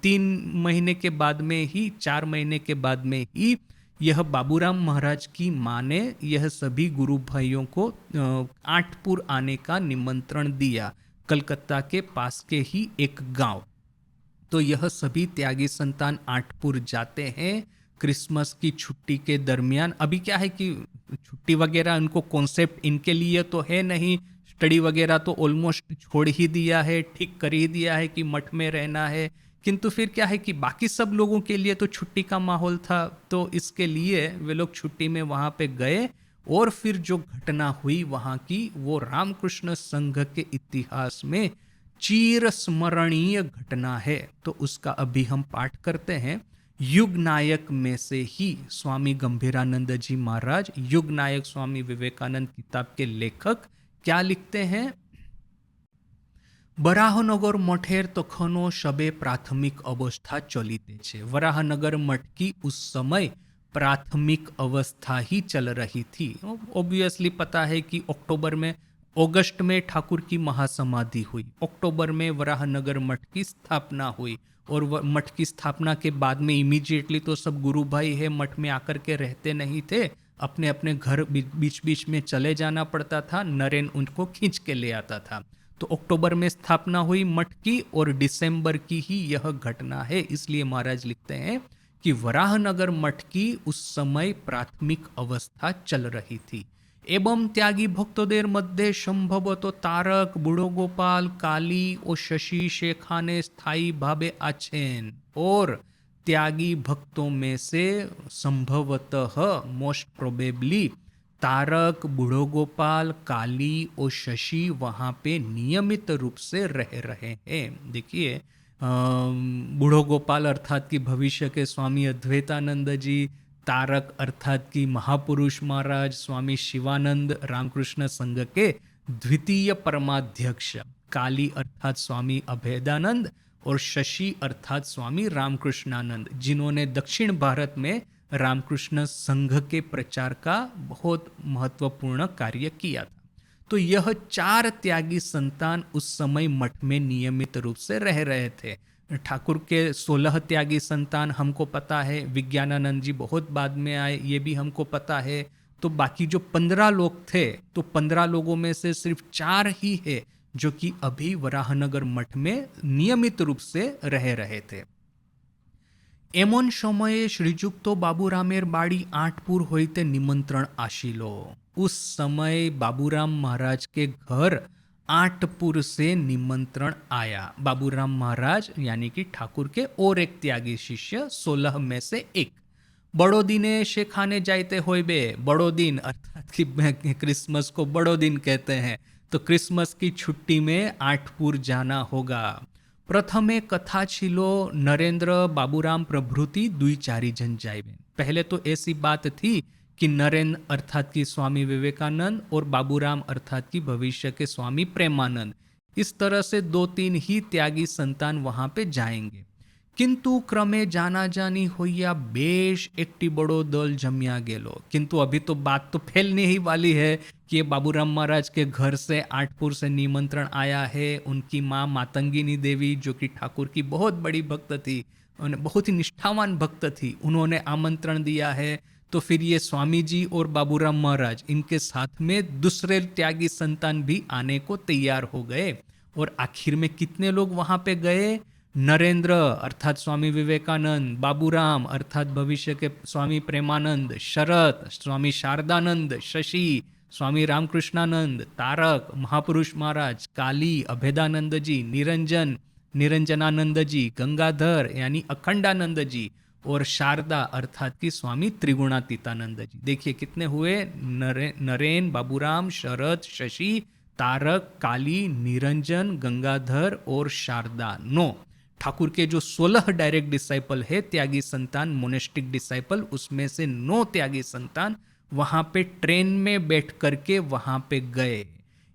3 महीने के बाद में ही, 4 महीने के बाद में ही यह बाबूराम महाराज की माँ ने यह सभी गुरु भाइयों को आठपुर आने का निमंत्रण दिया। कलकत्ता के पास के ही एक गांव। तो यह सभी त्यागी संतान आठपुर जाते हैं क्रिसमस की छुट्टी के दरमियान। अभी क्या है कि छुट्टी वगैरह उनको कॉन्सेप्ट इनके लिए तो है नहीं, स्टडी वगैरह तो ऑलमोस्ट छोड़ ही दिया है, ठीक कर ही दिया है कि मठ में रहना है, किंतु फिर क्या है कि बाकी सब लोगों के लिए तो छुट्टी का माहौल था, तो इसके लिए वे लोग छुट्टी में वहाँ पे गए। और फिर जो घटना हुई वहाँ की, वो रामकृष्ण संघ के इतिहास में चिर स्मरणीय घटना है। तो उसका अभी हम पाठ करते हैं। युग नायक में से ही स्वामी गंभीरानंद जी महाराज, युग नायक स्वामी विवेकानंद किताब के लेखक, क्या लिखते हैं? वराहनगर मठेर तखनो शबे प्राथमिक अवस्था चलिते छे। वराहनगर मठ की उस समय प्राथमिक अवस्था ही चल रही थी। ऑब्वियसली पता है कि अगस्त में ठाकुर की महासमाधि हुई, अक्टूबर में वराहनगर मठ की स्थापना हुई, और मठ की स्थापना के बाद में इमीडिएटली तो सब गुरु भाई है मठ में आकर के रहते नहीं थे, अपने अपने घर बीच बीच में चले जाना पड़ता था, नरेन उनको खींच के ले आता था। तो अक्टूबर में स्थापना हुई मठ की और दिसंबर की ही यह घटना है। इसलिए महाराज लिखते हैं कि वराहनगर मठ की उस समय प्राथमिक अवस्था चल रही थी। एवं त्यागी भक्तों मध्य संभवत तारक, बूढ़ो गोपाल, काली और शशि शेखाने स्थायी भावे आछेन। और त्यागी भक्तों में से संभवतः मोस्ट प्रोबेबली तारक, बूढ़ो गोपाल, काली और शशि वहाँ पे नियमित रूप से रह रहे हैं। देखिए, बूढ़ो गोपाल अर्थात कि भविष्य के स्वामी अद्वैतानंद जी, तारक अर्थात कि महापुरुष महाराज स्वामी शिवानंद रामकृष्ण संघ के द्वितीय परमाध्यक्ष, काली अर्थात स्वामी अभेदानंद, और शशि अर्थात स्वामी रामकृष्णानंद, जिन्होंने दक्षिण भारत में रामकृष्ण संघ के प्रचार का बहुत महत्वपूर्ण कार्य किया था। तो यह 4 त्यागी संतान उस समय मठ में नियमित रूप से रह रहे थे। ठाकुर के 16 त्यागी संतान हमको पता है, विज्ञानानंद जी बहुत बाद में आए, ये भी हमको पता है। तो बाकी जो 15 लोग थे, तो 15 लोगों में से सिर्फ 4 ही है जो कि अभी वराहनगर मठ में नियमित रूप से रह रहे थे। एमन समये श्रीजुक्त बाबूरामेर बाड़ी आठपुर होते निमंत्रण आशिलो। उस समय बाबूराम महाराज के घर आठपुर से निमंत्रण आया। बाबूराम महाराज यानी कि ठाकुर के और एक त्यागी शिष्य 16 में से एक। बड़ो दिने शेखाने जाते होइबे। बड़ो दिन अर्थात कि क्रिसमस को बड़ो दिन कहते हैं, तो क्रिसमस की छुट्टी में आठपुर जाना होगा। प्रथमे कथा छिलो नरेंद्र, बाबूराम प्रभृति 2-4 जन जाइबे। पहले तो ऐसी बात थी कि नरेंद्र अर्थात कि स्वामी विवेकानंद और बाबूराम अर्थात कि भविष्य के स्वामी प्रेमानंद, इस तरह से 2-3 ही त्यागी संतान वहां पे जाएंगे। किंतु क्रमे जाना जानी होइया बेश एकटी बड़ो दल जमिया गेलो। किंतु अभी तो बात तो फैलने ही वाली है कि बाबूराम महाराज के घर से आठपुर से निमंत्रण आया है। उनकी माँ मातंगिनी देवी, जो कि ठाकुर की बहुत बड़ी भक्त थी, बहुत ही निष्ठावान भक्त थी, उन्होंने आमंत्रण दिया है। तो फिर ये स्वामी जी और बाबूराम महाराज, इनके साथ में दूसरे त्यागी संतान भी आने को तैयार हो गए। और आखिर में कितने लोग वहां पे गए? नरेंद्र अर्थात स्वामी विवेकानंद, बाबूराम अर्थात भविष्य के स्वामी प्रेमानंद, शरत स्वामी शारदानंद, शशि स्वामी रामकृष्णानंद, तारक महापुरुष महाराज, काली अभेदानंद जी, निरंजन निरंजनानंद जी, गंगाधर यानी अखंडानंद जी, और शारदा अर्थात की स्वामी त्रिगुणातीतानंद जी। देखिए कितने हुए, नरेन, बाबूराम, शरद, शशि, तारक, काली, निरंजन, गंगाधर और शारदा। 9 ठाकुर के जो 16 डायरेक्ट डिसाइपल है, त्यागी संतान, मोनेस्टिक डिसाइपल, उसमें से 9 त्यागी संतान वहां पे ट्रेन में बैठ करके वहां पे गए।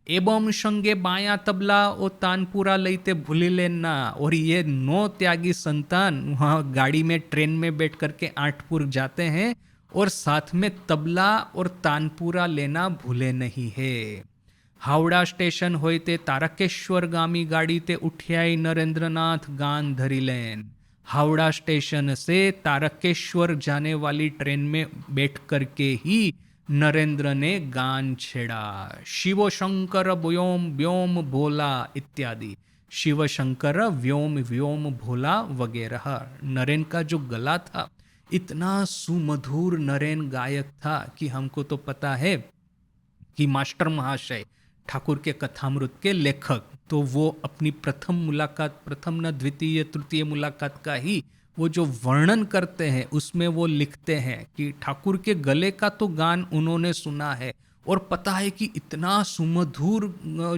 एवं संगे बाया तबला और तानपुरा लेते भूली लेना। और ये 9 त्यागी संतान वहां गाड़ी में ट्रेन में बैठ करके आठपुर जाते हैं और साथ में तबला और तानपुरा लेना भूले नहीं है। हावड़ा स्टेशन होते तारकेश्वर गामी गाड़ी ते उठियाई नरेंद्रनाथ गान धरी लेन। हावड़ा स्टेशन से तारकेश्वर जाने वाली ट्रेन में बैठ करके ही नरेंद्र ने गान छेड़ा, शिव शंकर व्योम व्योम भोला इत्यादि। शिव शंकर व्योम व्योम भोला वगैरह। नरेन का जो गला था इतना सुमधुर नरेन गायक था कि हमको तो पता है कि मास्टर महाशय ठाकुर के कथामृत के लेखक, तो वो अपनी प्रथम मुलाकात, प्रथम न द्वितीय तृतीय मुलाकात का ही वो जो वर्णन करते हैं उसमें वो लिखते हैं कि ठाकुर के गले का तो गान उन्होंने सुना है और पता है कि इतना सुमधुर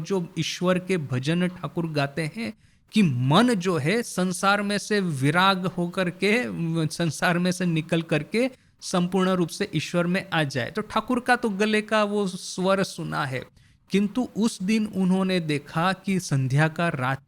जो ईश्वर के भजन ठाकुर गाते हैं कि मन जो है संसार में से विराग होकर के, संसार में से निकल करके संपूर्ण रूप से ईश्वर में आ जाए। तो ठाकुर का तो गले का वो स्वर सुना है, किंतु उस दिन उन्होंने देखा कि संध्या का रात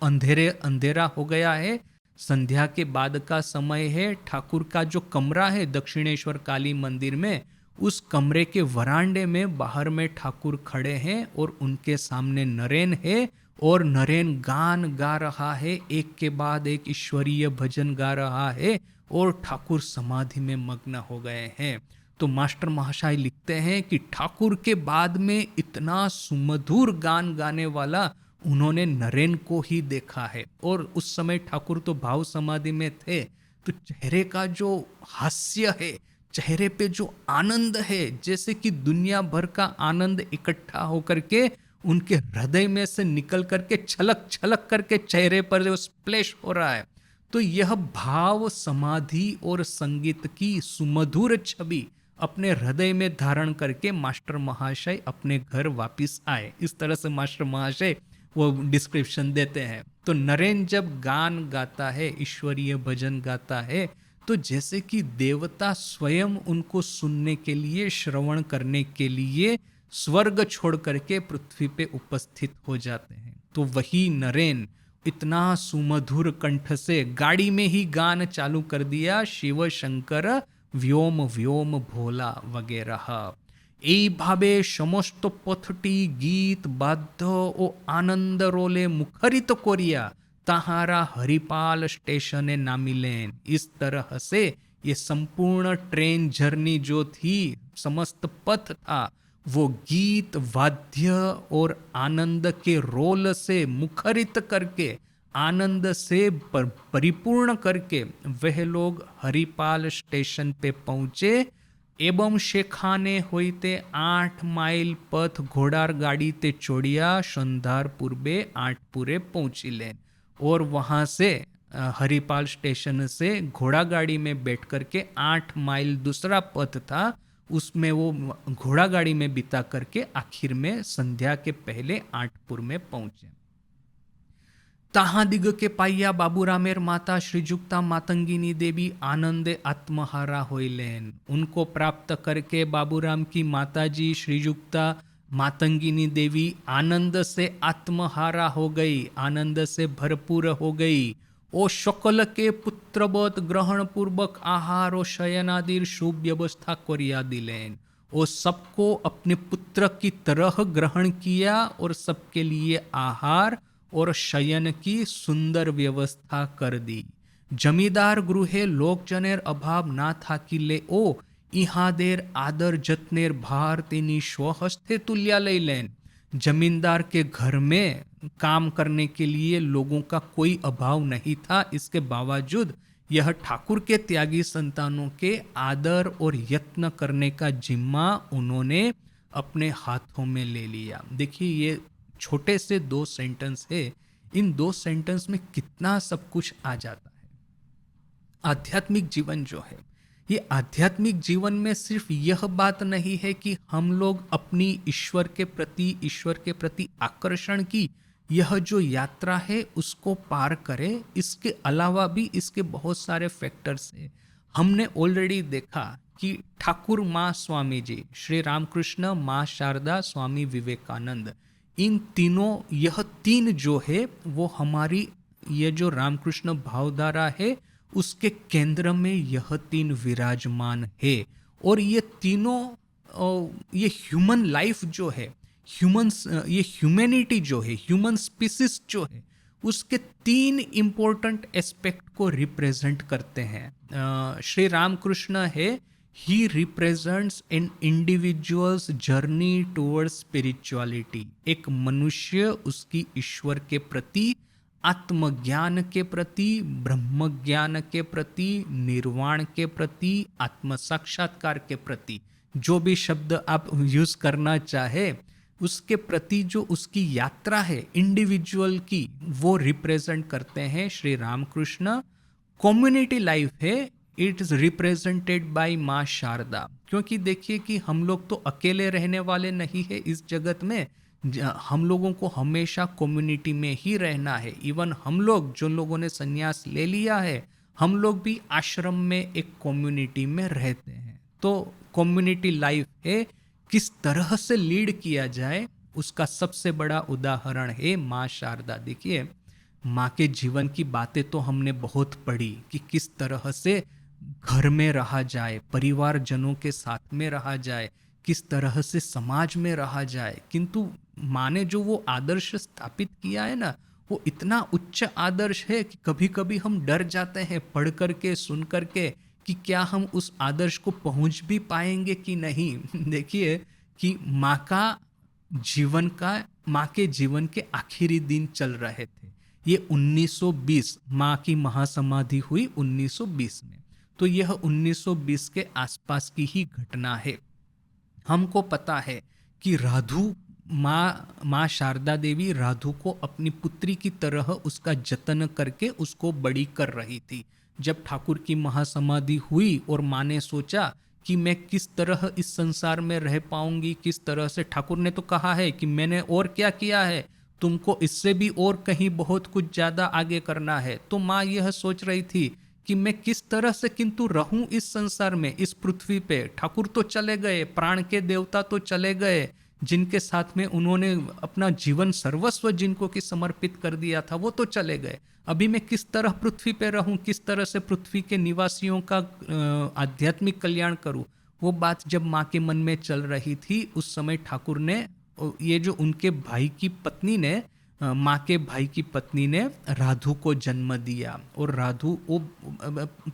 अंधेरा हो गया है, संध्या के बाद का समय है। ठाकुर का जो कमरा है दक्षिणेश्वर काली मंदिर में, उस कमरे के वरांडे में बाहर में ठाकुर खड़े हैं और उनके सामने नरेन है और नरेन गान गा रहा है, एक के बाद एक ईश्वरीय भजन गा रहा है और ठाकुर समाधि में मग्न हो गए हैं। तो मास्टर महाशय लिखते हैं कि ठाकुर के बाद में इतना सुमधुर गान गाने वाला उन्होंने नरेन को ही देखा है। और उस समय ठाकुर तो भाव समाधि में थे, तो चेहरे का जो हास्य है, चेहरे पे जो आनंद है, जैसे कि दुनिया भर का आनंद इकट्ठा होकर के उनके हृदय में से निकल करके छलक छलक करके चेहरे पर जो स्प्लैश हो रहा है। तो यह भाव समाधि और संगीत की सुमधुर छवि अपने हृदय में धारण करके मास्टर महाशय अपने घर वापिस आए। इस तरह से मास्टर महाशय वो डिस्क्रिप्शन देते हैं। तो नरेन जब गान गाता है, ईश्वरीय भजन गाता है, तो जैसे कि देवता स्वयं उनको सुनने के लिए, श्रवण करने के लिए स्वर्ग छोड़ करके पृथ्वी पे उपस्थित हो जाते हैं। तो वही नरेन इतना सुमधुर कंठ से गाड़ी में ही गान चालू कर दिया, शिव शंकर व्योम व्योम भोला वगैरह। এই ভাবে সমস্ত পথটি গীত বাদ্য ও আনন্দ রোলে মুখরিত করিয়া তাহারা हरिपाल स्टेशने नामिलेन। इस तरह से ये संपूर्ण ट्रेन जर्नी जो थी, समस्त पथ था, वो गीत वाद्य और आनंद के रोल से मुखरित करके, आनंद से परिपूर्ण करके वह लोग हरिपाल स्टेशन पे पहुंचे एवं सेखाने होते 8 माइल पथ घोड़ार गाड़ी ते चोड़िया संधार पूर्वे 8 पूरे पहुंचिलेन। और वहां से हरिपाल स्टेशन से घोड़ा गाड़ी में बैठ करके 8 माइल दूसरा पथ था, उसमें वो घोड़ा गाड़ी में बिता करके आखिर में संध्या के पहले 8पुर में पहुंचे। ताहा दिग के पाइया बाबूरामेर माता श्रीजुक्ता मातंगिनी देवी आनंदे आत्महारा होइलेन। उनको प्राप्त करके बाबूराम की माताजी श्रीजुक्ता मातंगिनी देवी आनंद से आत्महारा हो गई, आनंद से भरपूर हो गई। ओ शकल के पुत्रवत ग्रहण पूर्वक आहार और शयनादिर शुभ व्यवस्था करिया दिलेन। वो सबको अपने पुत्र की तरह ग्रहण किया और सबके लिए आहार और शयन की सुंदर व्यवस्था कर दी। जमीदार गृहे लोकजनेर अभाव ना थाकिले ओ इहादेर आदर जतनेर भार तेनी स्वहस्ते तुल्या लैलेन। जमींदार के घर में काम करने के लिए लोगों का कोई अभाव नहीं था, इसके बावजूद यह ठाकुर के त्यागी संतानों के आदर और यत्न करने का जिम्मा उन्होंने अपने हाथों में ले लिया। देखिए, ये छोटे से 2 सेंटेंस है, इन 2 सेंटेंस में कितना सब कुछ आ जाता है। आध्यात्मिक जीवन जो है, ये आध्यात्मिक जीवन में सिर्फ यह बात नहीं है कि हम लोग अपनी ईश्वर के प्रति आकर्षण की यह जो यात्रा है उसको पार करें, इसके अलावा भी इसके बहुत सारे फैक्टर्स हैं। हमने ऑलरेडी देखा कि ठाकुर माँ स्वामी जी, श्री रामकृष्ण, माँ शारदा, स्वामी विवेकानंद, इन तीनों, यह 3 जो है वो हमारी ये जो रामकृष्ण भावधारा है उसके केंद्र में यह 3 विराजमान है। और ये तीनों, ये ह्यूमन लाइफ जो है, ये ह्यूमैनिटी जो है, ह्यूमन स्पीसीज जो है, उसके 3 इंपॉर्टेंट एस्पेक्ट को रिप्रेजेंट करते हैं। श्री रामकृष्ण है ही represents an individuals journey towards spirituality. एक मनुष्य उसकी ईश्वर के प्रति, आत्मज्ञान के प्रति, ब्रह्म ज्ञान के प्रति, निर्वाण के प्रति, आत्म साक्षात्कार के प्रति, जो भी शब्द आप यूज करना चाहे, उसके प्रति जो उसकी यात्रा है इंडिविजुअल की, वो रिप्रेजेंट करते हैं श्री रामकृष्ण। कम्युनिटी लाइफ है, इट इज रिप्रेजेंटेड बाय माँ शारदा। क्योंकि देखिए कि हम लोग तो अकेले रहने वाले नहीं है इस जगत में, हम लोगों को हमेशा कम्युनिटी में ही रहना है। इवन हम लोग जो लोगों ने संन्यास ले लिया है, हम लोग भी आश्रम में एक कम्युनिटी में रहते हैं। तो कम्युनिटी लाइफ है, किस तरह से लीड किया जाए उसका सबसे बड़ा उदाहरण है माँ शारदा। देखिए माँ के जीवन की बातें तो हमने बहुत पढ़ी कि किस तरह से घर में रहा जाए, परिवारजनों के साथ में रहा जाए, किस तरह से समाज में रहा जाए। किंतु माँ ने जो वो आदर्श स्थापित किया है ना, वो इतना उच्च आदर्श है कि कभी कभी हम डर जाते हैं पढ़ करके, सुन करके, कि क्या हम उस आदर्श को पहुंच भी पाएंगे कि नहीं। देखिए कि माँ के जीवन के आखिरी दिन चल रहे थे। ये 1920, माँ की महासमाधि हुई 1920 में, तो यह 1920 के आसपास की ही घटना है। हमको पता है कि माँ शारदा देवी राधु को अपनी पुत्री की तरह उसका जतन करके उसको बड़ी कर रही थी। जब ठाकुर की महासमाधि हुई और माँ ने सोचा कि मैं किस तरह इस संसार में रह पाऊंगी, किस तरह से, ठाकुर ने तो कहा है कि मैंने और क्या किया है, तुमको इससे भी और कहीं बहुत कुछ ज्यादा आगे करना है। तो माँ यह सोच रही थी कि मैं किस तरह से किंतु रहूं इस संसार में, इस पृथ्वी पे। ठाकुर तो चले गए, प्राण के देवता तो चले गए, जिनके साथ में उन्होंने अपना जीवन सर्वस्व जिनको की समर्पित कर दिया था, वो तो चले गए। अभी मैं किस तरह पृथ्वी पे रहूं, किस तरह से पृथ्वी के निवासियों का आध्यात्मिक कल्याण करूं। वो बात जब माँ के मन में चल रही थी, उस समय ठाकुर ने, ये जो उनके भाई की पत्नी ने, माँ के भाई की पत्नी ने राधु को जन्म दिया। और राधु वो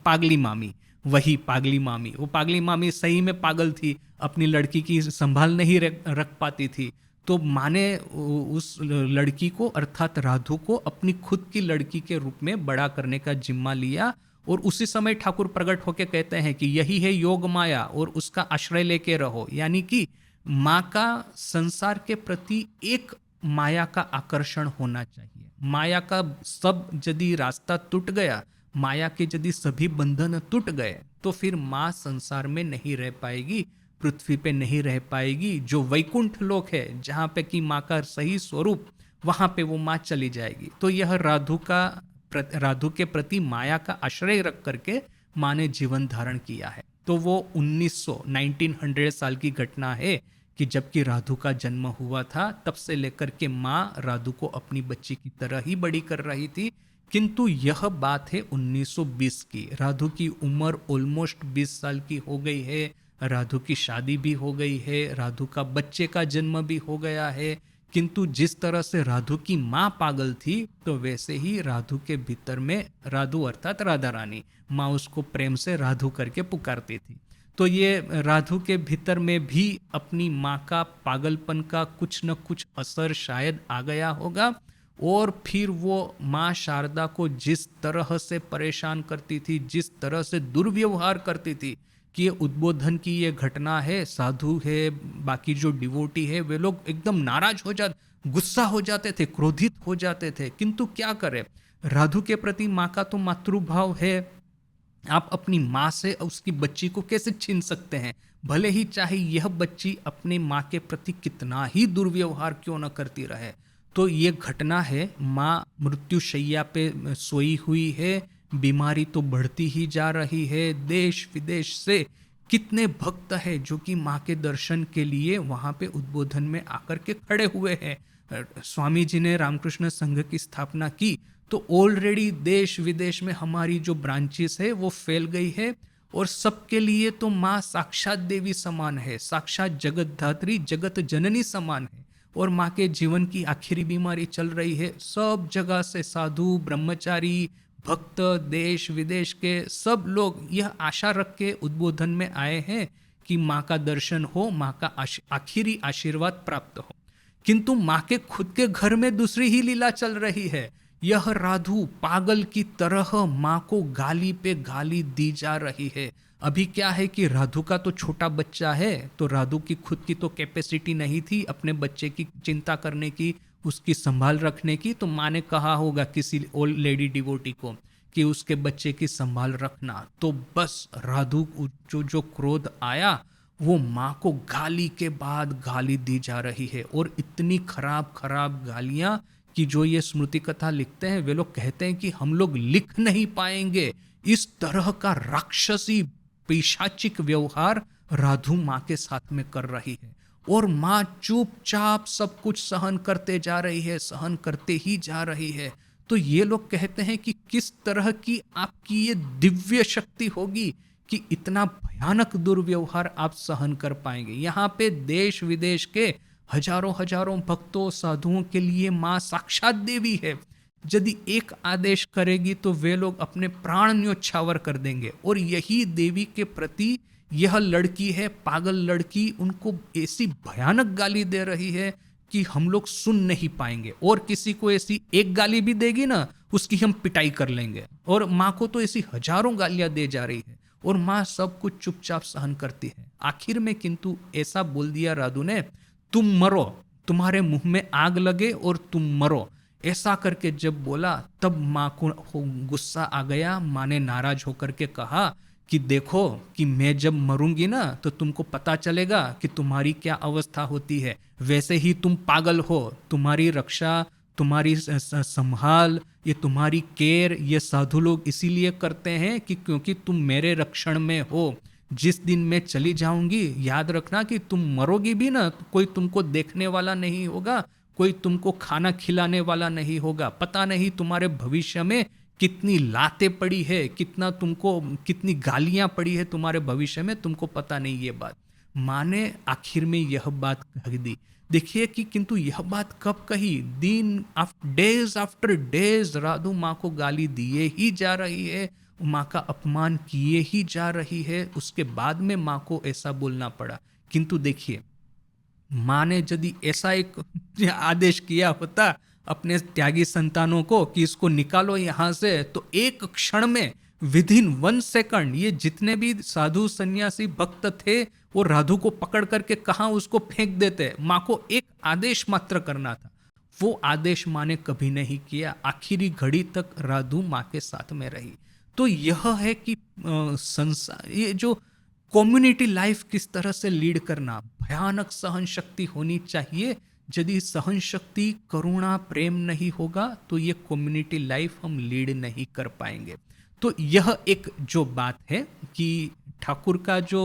पागली मामी, वही पागली मामी, वो पागली मामी सही में पागल थी, अपनी लड़की की संभाल नहीं रख पाती थी। तो माँ ने उस लड़की को अर्थात राधु को अपनी खुद की लड़की के रूप में बड़ा करने का जिम्मा लिया। और उसी समय ठाकुर प्रकट होकर कहते हैं कि यही है योग माया और उसका आश्रय लेके रहो। यानी कि माँ का संसार के प्रति एक माया का आकर्षण होना चाहिए। माया का सब यदि रास्ता टूट गया, माया के यदि सभी बंधन टूट गए, तो फिर माँ संसार में नहीं रह पाएगी, पृथ्वी पे नहीं रह पाएगी। जो वैकुंठ लोक है, जहाँ पे कि माँ का सही स्वरूप, वहाँ पे वो माँ चली जाएगी। तो यह राधु के प्रति माया का आश्रय रख करके माँ ने जीवन धारण किया है। तो वो 1900 साल की घटना है कि जबकि राधु का जन्म हुआ था, तब से लेकर के माँ राधु को अपनी बच्ची की तरह ही बड़ी कर रही थी। किंतु यह बात है 1920 की। राधु की उम्र ऑलमोस्ट 20 साल की हो गई है, राधु की शादी भी हो गई है, राधु का बच्चे का जन्म भी हो गया है। किंतु जिस तरह से राधु की माँ पागल थी, तो वैसे ही राधु के भीतर में, राधु अर्थात राधा रानी, माँ उसको प्रेम से राधु करके पुकारती थी। तो ये राधु के भीतर में भी अपनी माँ का पागलपन का कुछ न कुछ असर शायद आ गया होगा। और फिर वो माँ शारदा को जिस तरह से परेशान करती थी, जिस तरह से दुर्व्यवहार करती थी, कि ये उद्बोधन की ये घटना है, साधु है, बाकी जो डिवोटी है, वे लोग एकदम नाराज हो जाते, गुस्सा हो जाते थे, क्रोधित हो जाते थे। किंतु क्या करें, राधु के प्रति माँ का तो मातृभाव है। आप अपनी माँ से उसकी बच्ची को कैसे छीन सकते हैं, भले ही चाहे यह बच्ची अपनी माँ के प्रति कितना ही दुर्व्यवहार क्यों न करती रहे। तो ये घटना है, माँ मृत्युशैया पे सोई हुई है, बीमारी तो बढ़ती ही जा रही है। देश विदेश से कितने भक्त है जो कि माँ के दर्शन के लिए वहाँ पे उद्बोधन में आकर के खड़े हुए हैं। स्वामी जी ने रामकृष्ण संघ की स्थापना की, तो ऑलरेडी देश विदेश में हमारी जो ब्रांचेस है वो फैल गई है। और सबके लिए तो माँ साक्षात देवी समान है, साक्षात जगत धात्री, जगत जननी समान है। और माँ के जीवन की आखिरी बीमारी चल रही है, सब जगह से साधु, ब्रह्मचारी, भक्त देश विदेश के सब लोग यह आशा रख के उद्बोधन में आए हैं कि माँ का दर्शन हो, माँ का आखिरी आशीर्वाद प्राप्त हो। किंतु माँ के खुद के घर में दूसरी ही लीला चल रही है। यह राधु पागल की तरह माँ को गाली पे गाली दी जा रही है। अभी क्या है कि राधु का तो छोटा बच्चा है, तो राधु की खुद की तो कैपेसिटी नहीं थी अपने बच्चे की चिंता करने की, उसकी संभाल रखने की। तो माँ ने कहा होगा किसी ओल्ड लेडी डिवोटी को कि उसके बच्चे की संभाल रखना। तो बस राधु जो क्रोध आया, वो माँ को गाली के बाद गाली दी जा रही है, और इतनी खराब खराब गालियां कि जो ये स्मृति कथा लिखते हैं वे लोग कहते हैं कि हम लोग लिख नहीं पाएंगे। इस तरह का राक्षसी पिशाचिक व्यवहार राधु माँ के साथ में कर रही है, और माँ चुपचाप सब कुछ सहन करते जा रही है, सहन करते ही जा रही है। तो ये लोग कहते हैं कि किस तरह की आपकी ये दिव्य शक्ति होगी कि इतना भयानक दुर्व्यवहार आप सहन कर पाएंगे। यहाँ पे देश विदेश के हजारों हजारों भक्तों साधुओं के लिए माँ साक्षात देवी है। यदि एक आदेश करेगी तो वे लोग अपने प्राण न्योछावर कर देंगे। और यही देवी के प्रति यह लड़की है, पागल लड़की, उनको ऐसी भयानक गाली दे रही है कि हम लोग सुन नहीं पाएंगे। और किसी को ऐसी एक गाली भी देगी ना, उसकी हम पिटाई कर लेंगे। और माँ को तो ऐसी हजारों गालियां दे जा रही है, और माँ सब कुछ चुपचाप सहन करती है। आखिर में किंतु ऐसा बोल दिया राधु ने, तुम मरो, तुम्हारे मुंह में आग लगे और तुम मरो। ऐसा करके जब बोला तब माँ को गुस्सा आ गया। माँ ने नाराज होकर के कहा कि देखो कि मैं जब मरूंगी ना तो तुमको पता चलेगा कि तुम्हारी क्या अवस्था होती है। वैसे ही तुम पागल हो, तुम्हारी रक्षा, तुम्हारी संभाल, ये तुम्हारी केयर ये साधु लोग इसीलिए करते हैं कि क्योंकि तुम मेरे रक्षण में हो। जिस दिन मैं चली जाऊंगी याद रखना कि तुम मरोगी भी ना, तो कोई तुमको देखने वाला नहीं होगा, कोई तुमको खाना खिलाने वाला नहीं होगा। पता नहीं तुम्हारे भविष्य में कितनी लातें पड़ी है, कितनी गालियां पड़ी है तुम्हारे भविष्य में, तुमको पता नहीं ये बात। माँ ने आखिर में यह बात कह दी। देखिए कि किंतु यह बात कब कही, डेज आफ्टर डेज राधु माँ को गाली दिए ही जा रही है, माँ का अपमान किए ही जा रही है। उसके बाद में माँ को ऐसा बोलना पड़ा। किंतु देखिए, माँ ने यदि ऐसा एक आदेश किया होता अपने त्यागी संतानों को कि इसको निकालो यहाँ से, तो एक क्षण में विदिन 1 सेकंड ये जितने भी साधु सन्यासी भक्त थे वो राधु को पकड़ करके कहाँ उसको फेंक देते। माँ को एक आदेश मात्र करना था, वो आदेश माँ ने कभी नहीं किया। आखिरी घड़ी तक राधु माँ के साथ में रही। तो यह है कि संसार, ये जो कम्युनिटी लाइफ किस तरह से लीड करना, भयानक सहन शक्ति होनी चाहिए। यदि सहन शक्ति, करुणा, प्रेम नहीं होगा तो ये कम्युनिटी लाइफ हम लीड नहीं कर पाएंगे। तो यह एक जो बात है कि ठाकुर का जो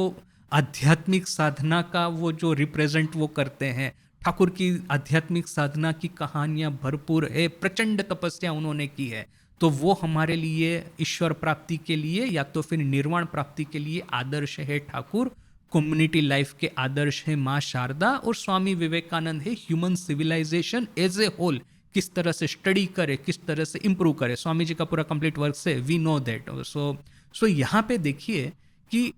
आध्यात्मिक साधना का वो जो रिप्रेजेंट वो करते हैं, ठाकुर की आध्यात्मिक साधना की कहानियां भरपूर है, प्रचंड तपस्या उन्होंने की है। तो वो हमारे लिए ईश्वर प्राप्ति के लिए या तो फिर निर्वाण प्राप्ति के लिए आदर्श है ठाकुर। कम्युनिटी लाइफ के आदर्श है माँ शारदा, और स्वामी विवेकानंद है human civilization as a whole किस तरह से स्टडी करे, किस तरह से इंप्रूव करे। स्वामी जी का पूरा कंप्लीट वर्क से वी नो दैट। सो यहाँ पे देखिए कि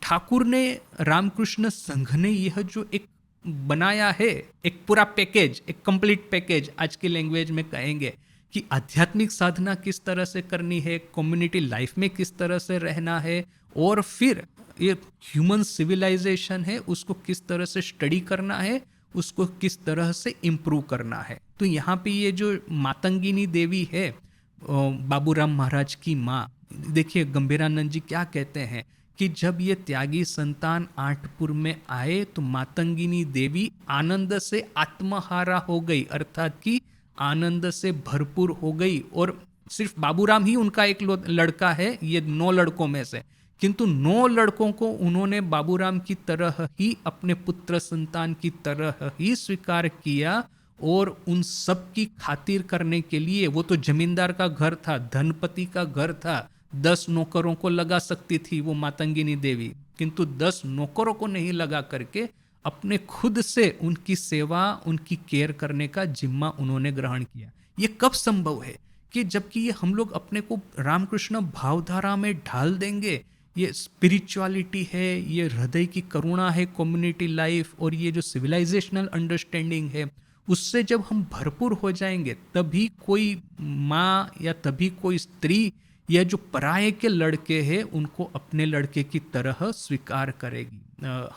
ठाकुर ने, रामकृष्ण संघ ने यह जो एक बनाया है, एक पूरा पैकेज, एक कंप्लीट पैकेज, आज की लैंग्वेज में कहेंगे कि आध्यात्मिक साधना किस तरह से करनी है, कम्युनिटी लाइफ में किस तरह से रहना है, और फिर ये ह्यूमन सिविलाइजेशन है उसको किस तरह से स्टडी करना है, उसको किस तरह से इम्प्रूव करना है। तो यहाँ पे ये जो मातंगिनी देवी है, बाबूराम महाराज की माँ, देखिए गंभीरानंद जी क्या कहते हैं कि जब ये त्यागी संतान आठपुर में आए तो मातंगिनी देवी आनंद से आत्महारा हो गई, अर्थात कि आनंद से भरपूर हो गई। और सिर्फ बाबूराम ही उनका एक लड़का है ये 9 लड़कों में से, किंतु 9 लड़कों को उन्होंने बाबूराम की तरह ही, अपने पुत्र संतान की तरह ही स्वीकार किया। और उन सब की खातिर करने के लिए, वो तो जमींदार का घर था, धनपति का घर था, 10 नौकरों को लगा सकती थी वो मातंगिनी देवी, किंतु 10 नौकरों को नहीं लगा करके अपने खुद से उनकी सेवा, उनकी केयर करने का जिम्मा उन्होंने ग्रहण किया। ये कब संभव है कि जबकि ये हम लोग अपने को रामकृष्ण भावधारा में ढाल देंगे, ये स्पिरिचुअलिटी है, ये हृदय की करुणा है, कम्युनिटी लाइफ और ये जो सिविलाइजेशनल अंडरस्टैंडिंग है, उससे जब हम भरपूर हो जाएंगे तभी कोई माँ या तभी कोई स्त्री या जो पराये के लड़के हैं उनको अपने लड़के की तरह स्वीकार करेगी।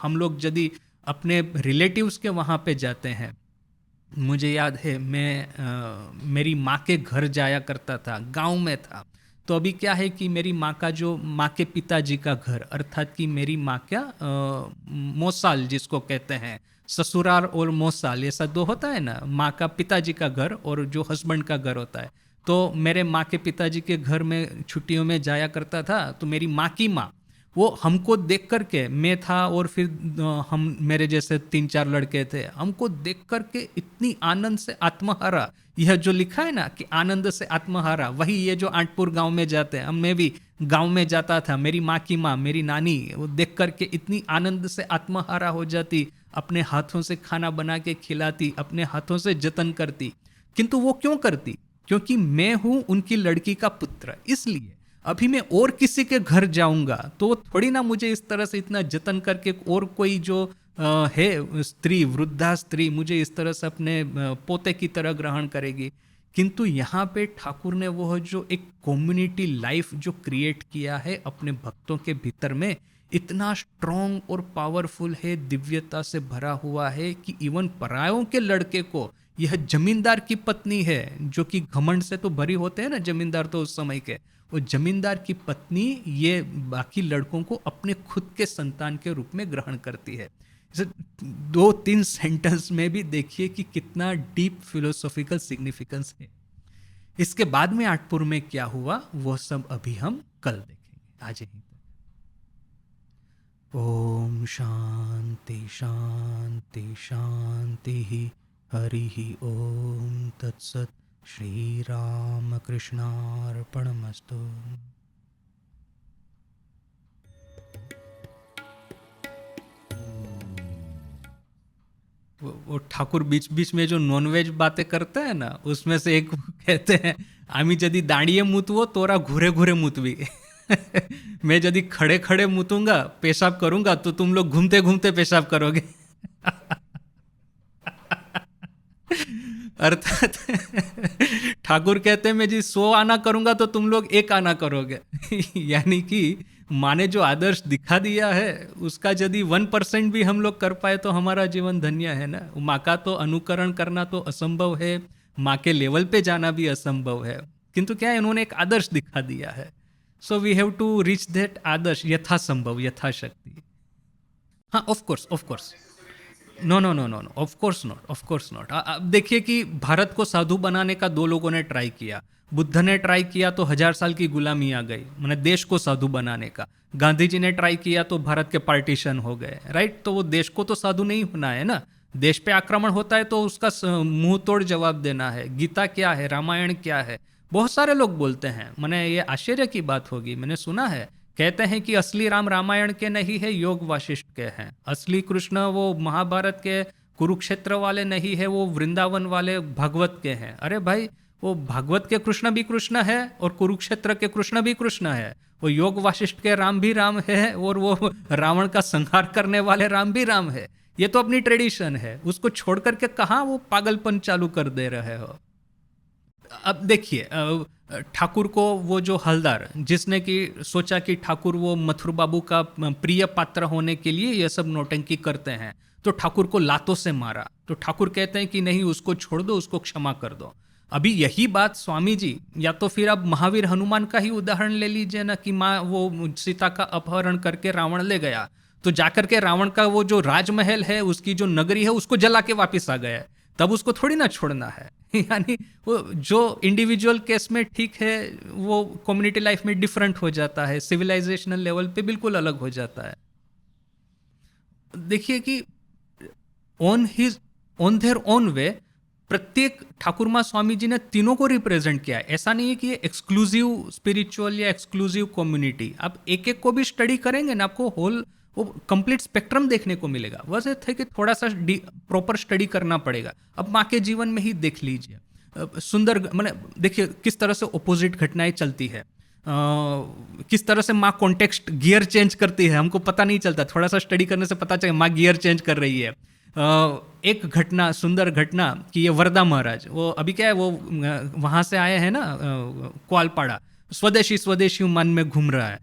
हम लोग यदि अपने रिलेटिव्स के वहाँ पे जाते हैं, मुझे याद है मैं मेरी माँ के घर जाया करता था, गांव में था। तो अभी क्या है कि मेरी माँ का जो माँ के पिताजी का घर, अर्थात कि मेरी माँ क्या मौसाल जिसको कहते हैं, ससुराल और मौसाल ऐसा दो होता है ना, माँ का पिताजी का घर और जो हस्बैंड का घर होता है। तो मेरे माँ के पिताजी के घर में छुट्टियों में जाया करता था, तो मेरी माँ की माँ वो हमको देख करके, मैं था और फिर हम मेरे जैसे 3-4 लड़के थे, हमको देख करके इतनी आनंद से आत्महारा, यह जो लिखा है ना कि आनंद से आत्महारा, वही ये जो आंटपुर गांव में जाते हैं, मैं भी गांव में जाता था, मेरी माँ की माँ मेरी नानी वो देख करके इतनी आनंद से आत्महारा हो जाती, अपने हाथों से खाना बना के खिलाती, अपने हाथों से जतन करती। किंतु वो क्यों करती? क्योंकि मैं हूं उनकी लड़की का पुत्र। इसलिए अभी मैं और किसी के घर जाऊंगा तो थोड़ी ना मुझे इस तरह से इतना जतन करके और कोई जो है स्त्री, वृद्धा स्त्री, मुझे इस तरह से अपने पोते की तरह ग्रहण करेगी। किंतु यहाँ पे ठाकुर ने वह जो एक कम्युनिटी लाइफ जो क्रिएट किया है अपने भक्तों के भीतर में, इतना स्ट्रॉन्ग और पावरफुल है, दिव्यता से भरा हुआ है कि इवन परायों के लड़के को, यह जमींदार की पत्नी है जो कि घमंड से तो भरी होते हैं ना जमींदार तो उस समय के, वो जमींदार की पत्नी ये बाकी लड़कों को अपने खुद के संतान के रूप में ग्रहण करती है। 2-3 सेंटेंस में भी देखिए कि कितना डीप फिलोसॉफिकल सिग्निफिकेंस है। इसके बाद में आठपुर में क्या हुआ वो सब अभी हम कल देखेंगे। आज यहीं तक। ओम शांति शांति शांति ही। हरि ओम तत्सत। श्री राम कृष्णार्पणमस्तु। वो ठाकुर बीच बीच में जो नॉनवेज बातें करते हैं ना, उसमें से एक कहते हैं, आमी यदि दाड़िए मुतवो तोरा घूरे घूरे मुतवी। मैं यदि खड़े खड़े मुतूंगा, पेशाब करूंगा, तो तुम लोग घूमते घूमते पेशाब करोगे। अर्थात ठाकुर कहते हैं मैं जी 100 आना करूंगा तो तुम लोग 1 आना करोगे। यानी कि माँ ने जो आदर्श दिखा दिया है उसका यदि 1% भी हम लोग कर पाए तो हमारा जीवन धन्य है ना। माँ का तो अनुकरण करना तो असंभव है, माँ के लेवल पे जाना भी असंभव है, किंतु क्या है, इन्होंने एक आदर्श दिखा दिया है। So we have to reach that आदर्श यथासंभव, यथाशक्ति। हाँ, of course no, of course not. अब देखिए कि भारत को साधु बनाने का 2 लोगों ने ट्राई किया। बुद्ध ने ट्राई किया तो 1000 साल की गुलामी आ गई, मैंने देश को साधु बनाने का। गांधी जी ने ट्राई किया तो भारत के पार्टीशन हो गए, राइट। तो वो देश को तो साधु नहीं होना है ना। देश पे आक्रमण होता है तो उसका मुंह तोड़ जवाब देना है। गीता क्या है, रामायण क्या है, बहुत सारे लोग बोलते हैं। मैंने ये आश्चर्य की बात होगी, मैंने सुना है, कहते हैं कि असली राम रामायण के नहीं है, योग वाशिष्ठ के हैं। असली कृष्ण वो महाभारत के कुरुक्षेत्र वाले नहीं है, वो वृंदावन वाले भागवत के हैं। अरे भाई, वो भागवत के कृष्ण भी कृष्ण है और कुरुक्षेत्र के कृष्ण भी कृष्ण है। वो योग वाशिष्ठ के राम भी राम है और वो रावण का संहार करने वाले राम भी राम है। ये तो अपनी ट्रेडिशन है, उसको छोड़ करके कहाँ वो पागलपन चालू कर दे रहे हो। अब देखिए, ठाकुर को वो जो हलदार जिसने कि सोचा कि ठाकुर वो मथुर बाबू का प्रिय पात्र होने के लिए ये सब नौटंकी करते हैं, तो ठाकुर को लातों से मारा। तो ठाकुर कहते हैं कि नहीं, उसको छोड़ दो, उसको क्षमा कर दो। अभी यही बात स्वामी जी, या तो फिर अब महावीर हनुमान का ही उदाहरण ले लीजिए ना, कि माँ वो सीता का अपहरण करके रावण ले गया, तो जाकर के रावण का वो जो राजमहल है, उसकी जो नगरी है, उसको जला के वापिस आ गया, तब उसको थोड़ी ना छोड़ना है। यानी वो जो इंडिविजुअल केस में ठीक है, वो कम्युनिटी लाइफ में डिफरेंट हो जाता है, सिविलाइजेशनल लेवल पे बिल्कुल अलग हो जाता है। देखिए कि ऑन देयर ओन वे प्रत्येक ठाकुरमा स्वामी जी ने तीनों को रिप्रेजेंट किया है। ऐसा नहीं है कि ये एक्सक्लूसिव स्पिरिचुअल या एक्सक्लूसिव कम्युनिटी। आप एक एक को भी स्टडी करेंगे ना, आपको होल वो कंप्लीट स्पेक्ट्रम देखने को मिलेगा। बस ये थे कि थोड़ा सा प्रॉपर स्टडी करना पड़ेगा। अब माँ के जीवन में ही देख लीजिए, सुंदर मैंने देखिए किस तरह से ऑपोजिट घटनाएं चलती है, किस तरह से माँ कॉन्टेक्स्ट गियर चेंज करती है, हमको पता नहीं चलता, थोड़ा सा स्टडी करने से पता चले माँ गियर चेंज कर रही है। एक घटना, सुंदर घटना कि ये वरदा महाराज, वो अभी क्या है, वो वहाँ से आए हैं ना, ग्वालपाड़ा, स्वदेशी स्वदेशी मन में घूम रहा है।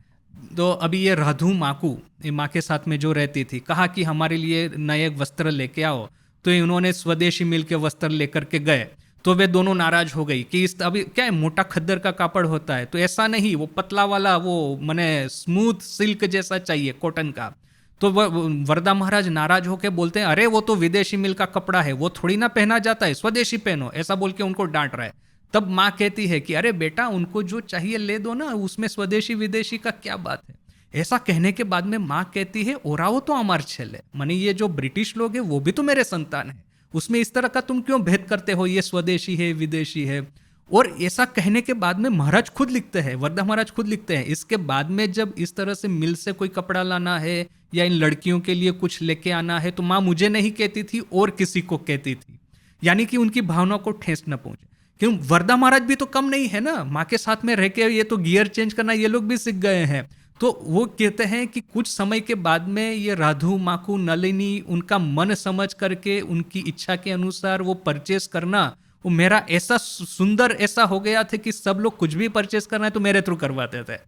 तो अभी ये राधू माकू, ये माँ के साथ में जो रहती थी, कहा कि हमारे लिए नए वस्त्र लेके आओ, तो इन्होंने स्वदेशी मिल के वस्त्र लेकर के गए। तो वे दोनों नाराज हो गई कि इस अभी क्या है, मोटा खद्दर का कापड़ होता है, तो ऐसा नहीं, वो पतला वाला, वो मैंने स्मूथ सिल्क जैसा चाहिए, कॉटन का। तो वरदा महाराज नाराज होके बोलते हैं, अरे वो तो विदेशी मिल का कपड़ा है, वो थोड़ी ना पहना जाता है, स्वदेशी पहनो, ऐसा बोल के उनको डांट रहा है। तब माँ कहती है कि अरे बेटा, उनको जो चाहिए ले दो ना, उसमें स्वदेशी विदेशी का क्या बात है। ऐसा कहने के बाद में माँ कहती है, ओराओ तो अमार छेले, माने ये जो ब्रिटिश लोग हैं वो भी तो मेरे संतान है, उसमें इस तरह का तुम क्यों भेद करते हो, ये स्वदेशी है विदेशी है। और ऐसा कहने के बाद में महाराज खुद लिखते हैं, वरदा महाराज खुद लिखते हैं, इसके बाद में जब इस तरह से मिल से कोई कपड़ा लाना है या इन लड़कियों के लिए कुछ लेके आना है, तो माँ मुझे नहीं कहती थी और किसी को कहती थी, यानी कि उनकी भावना को ठेस न पहुंचे। क्यों, वरदा महाराज भी तो कम नहीं है ना, माँ के साथ में रह के ये तो गियर चेंज करना ये लोग भी सीख गए हैं। तो वो कहते हैं कि कुछ समय के बाद में ये राधू माकू नलिनी, उनका मन समझ करके उनकी इच्छा के अनुसार वो परचेस करना, वो मेरा ऐसा सुंदर ऐसा हो गया था कि सब लोग कुछ भी परचेस करना है तो मेरे थ्रू करवाते थे।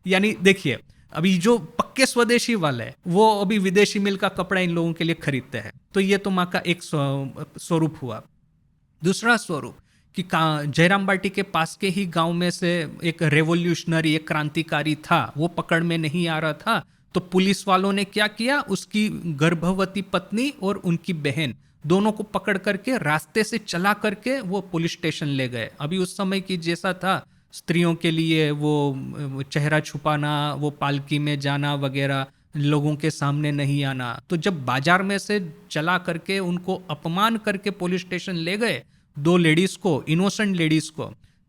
यानी देखिए, अभी जो पक्के स्वदेशी वाले हैं वो अभी विदेशी मिल का कपड़ा इन लोगों के लिए खरीदते हैं। तो ये तो माँ का एक स्वरूप हुआ। दूसरा स्वरूप कि जयराम बाटी के पास के ही गांव में से एक रेवोल्यूशनरी, एक क्रांतिकारी था, वो पकड़ में नहीं आ रहा था। तो पुलिस वालों ने क्या किया, उसकी गर्भवती पत्नी और उनकी बहन दोनों को पकड़ करके रास्ते से चला करके वो पुलिस स्टेशन ले गए। अभी उस समय की जैसा था, स्त्रियों के लिए वो चेहरा छुपाना, वो पालकी में जाना वगैरह, लोगों के सामने नहीं आना। तो जब बाजार में से चला करके उनको अपमान करके पुलिस स्टेशन ले गए, दो लेडीज को, इनोसेंट लेडीज को,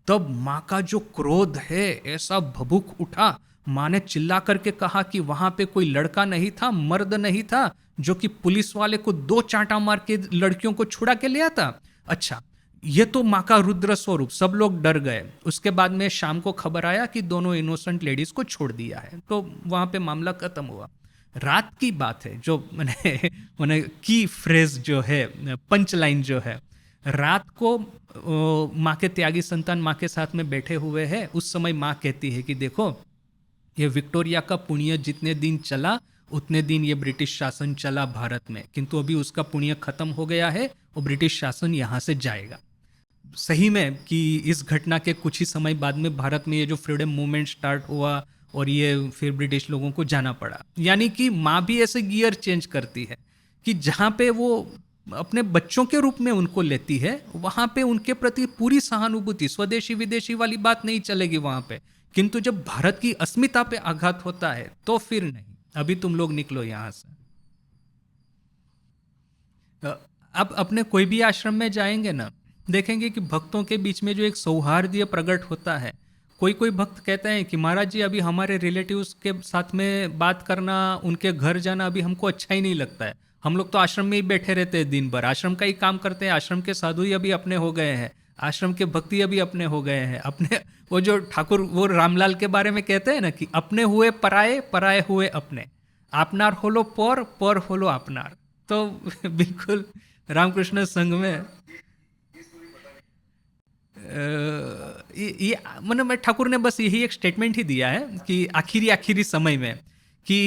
तब माँ का जो क्रोध है ऐसा भभूक उठा। माँ ने चिल्ला करके कहा कि वहां पे कोई लड़का नहीं था, मर्द नहीं था, जो कि पुलिस वाले को दो चांटा मार के लड़कियों को छुड़ा के ले आता। अच्छा, ये तो माँ का रुद्र स्वरूप, सब लोग डर गए। उसके बाद में शाम को खबर आया कि दोनों इनोसेंट लेडीज को छोड़ दिया है, तो वहां पे मामला खत्म हुआ। रात की बात है, जो मैंने की फ्रेज जो है, पंच लाइन जो है, रात को माँ के त्यागी संतान माँ के साथ में बैठे हुए हैं। उस समय माँ कहती है कि देखो, ये विक्टोरिया का पुण्य जितने दिन चला उतने दिन ये ब्रिटिश शासन चला भारत में, किंतु अभी उसका पुण्य खत्म हो गया है और ब्रिटिश शासन यहाँ से जाएगा। सही में कि इस घटना के कुछ ही समय बाद में भारत में ये जो फ्रीडम मूवमेंट स्टार्ट हुआ और ये फिर ब्रिटिश लोगों को जाना पड़ा। यानी कि माँ भी ऐसे गियर चेंज करती है कि जहाँ पे वो अपने बच्चों के रूप में उनको लेती है, वहाँ पे उनके प्रति पूरी सहानुभूति, स्वदेशी विदेशी वाली बात नहीं चलेगी वहाँ पे। किंतु जब भारत की अस्मिता पे आघात होता है तो फिर नहीं, अभी तुम लोग निकलो यहाँ से। अब अपने कोई भी आश्रम में जाएंगे ना, देखेंगे कि भक्तों के बीच में जो एक सौहार्द प्रकट होता है। कोई कोई भक्त कहते हैं कि महाराज जी, अभी हमारे रिलेटिव्स के साथ में बात करना, उनके घर जाना अभी हमको अच्छा ही नहीं लगता है, हम लोग तो आश्रम में ही बैठे रहते हैं, दिन भर आश्रम का ही काम करते हैं, आश्रम के साधु ही अभी अपने हो गए हैं, आश्रम के भक्ति अभी अपने हो गए हैं। अपने वो जो ठाकुर वो रामलाल के बारे में कहते हैं ना कि अपने हुए पराए, पराए हुए अपने, आपनार होलो पर, पर होलो आपनार। तो बिल्कुल रामकृष्ण संघ में ये मैं ठाकुर ने बस यही एक स्टेटमेंट ही दिया है कि आखिरी समय में कि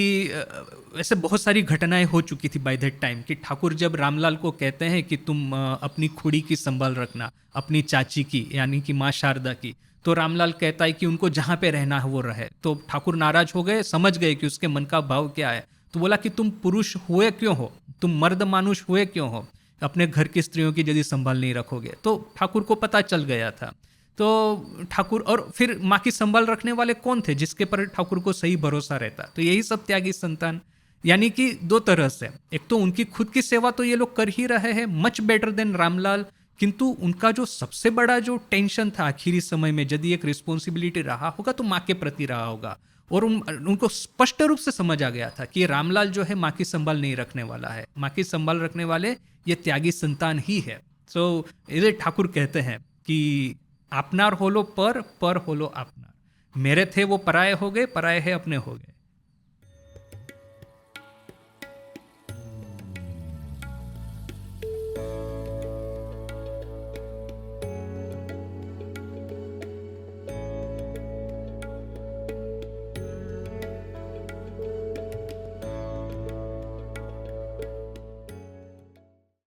वैसे बहुत सारी घटनाएं हो चुकी थी बाय दैट टाइम, कि ठाकुर जब रामलाल को कहते हैं कि तुम अपनी खुड़ी की संभाल रखना, अपनी चाची की यानी कि माँ शारदा की, तो रामलाल कहता है कि उनको जहाँ पे रहना है वो रहे। तो ठाकुर नाराज हो गए, समझ गए कि उसके मन का भाव क्या है, तो बोला कि तुम पुरुष हुए क्यों हो, तुम मर्द मानुष हुए क्यों हो, अपने घर की स्त्रियों की यदि संभाल नहीं रखोगे। तो ठाकुर को पता चल गया था। तो ठाकुर, और फिर माँ की संभाल रखने वाले कौन थे जिसके पर ठाकुर को सही भरोसा रहता, तो यही सब त्यागी संतान। यानी कि दो तरह से, एक तो उनकी खुद की सेवा तो ये लोग कर ही रहे हैं, मच बेटर देन रामलाल, किंतु उनका जो सबसे बड़ा जो टेंशन था आखिरी समय में, यदि एक रिस्पॉन्सिबिलिटी रहा होगा तो माँ के प्रति रहा होगा। और उनको स्पष्ट रूप से समझ आ गया था कि रामलाल जो है माँ की संभाल नहीं रखने वाला है, माँ की संभाल रखने वाले ये त्यागी संतान ही है। सो इसे ठाकुर कहते हैं कि आपनार होलो पर होलो आपनार। मेरे थे वो पराये हो गए, पराये है अपने हो गए।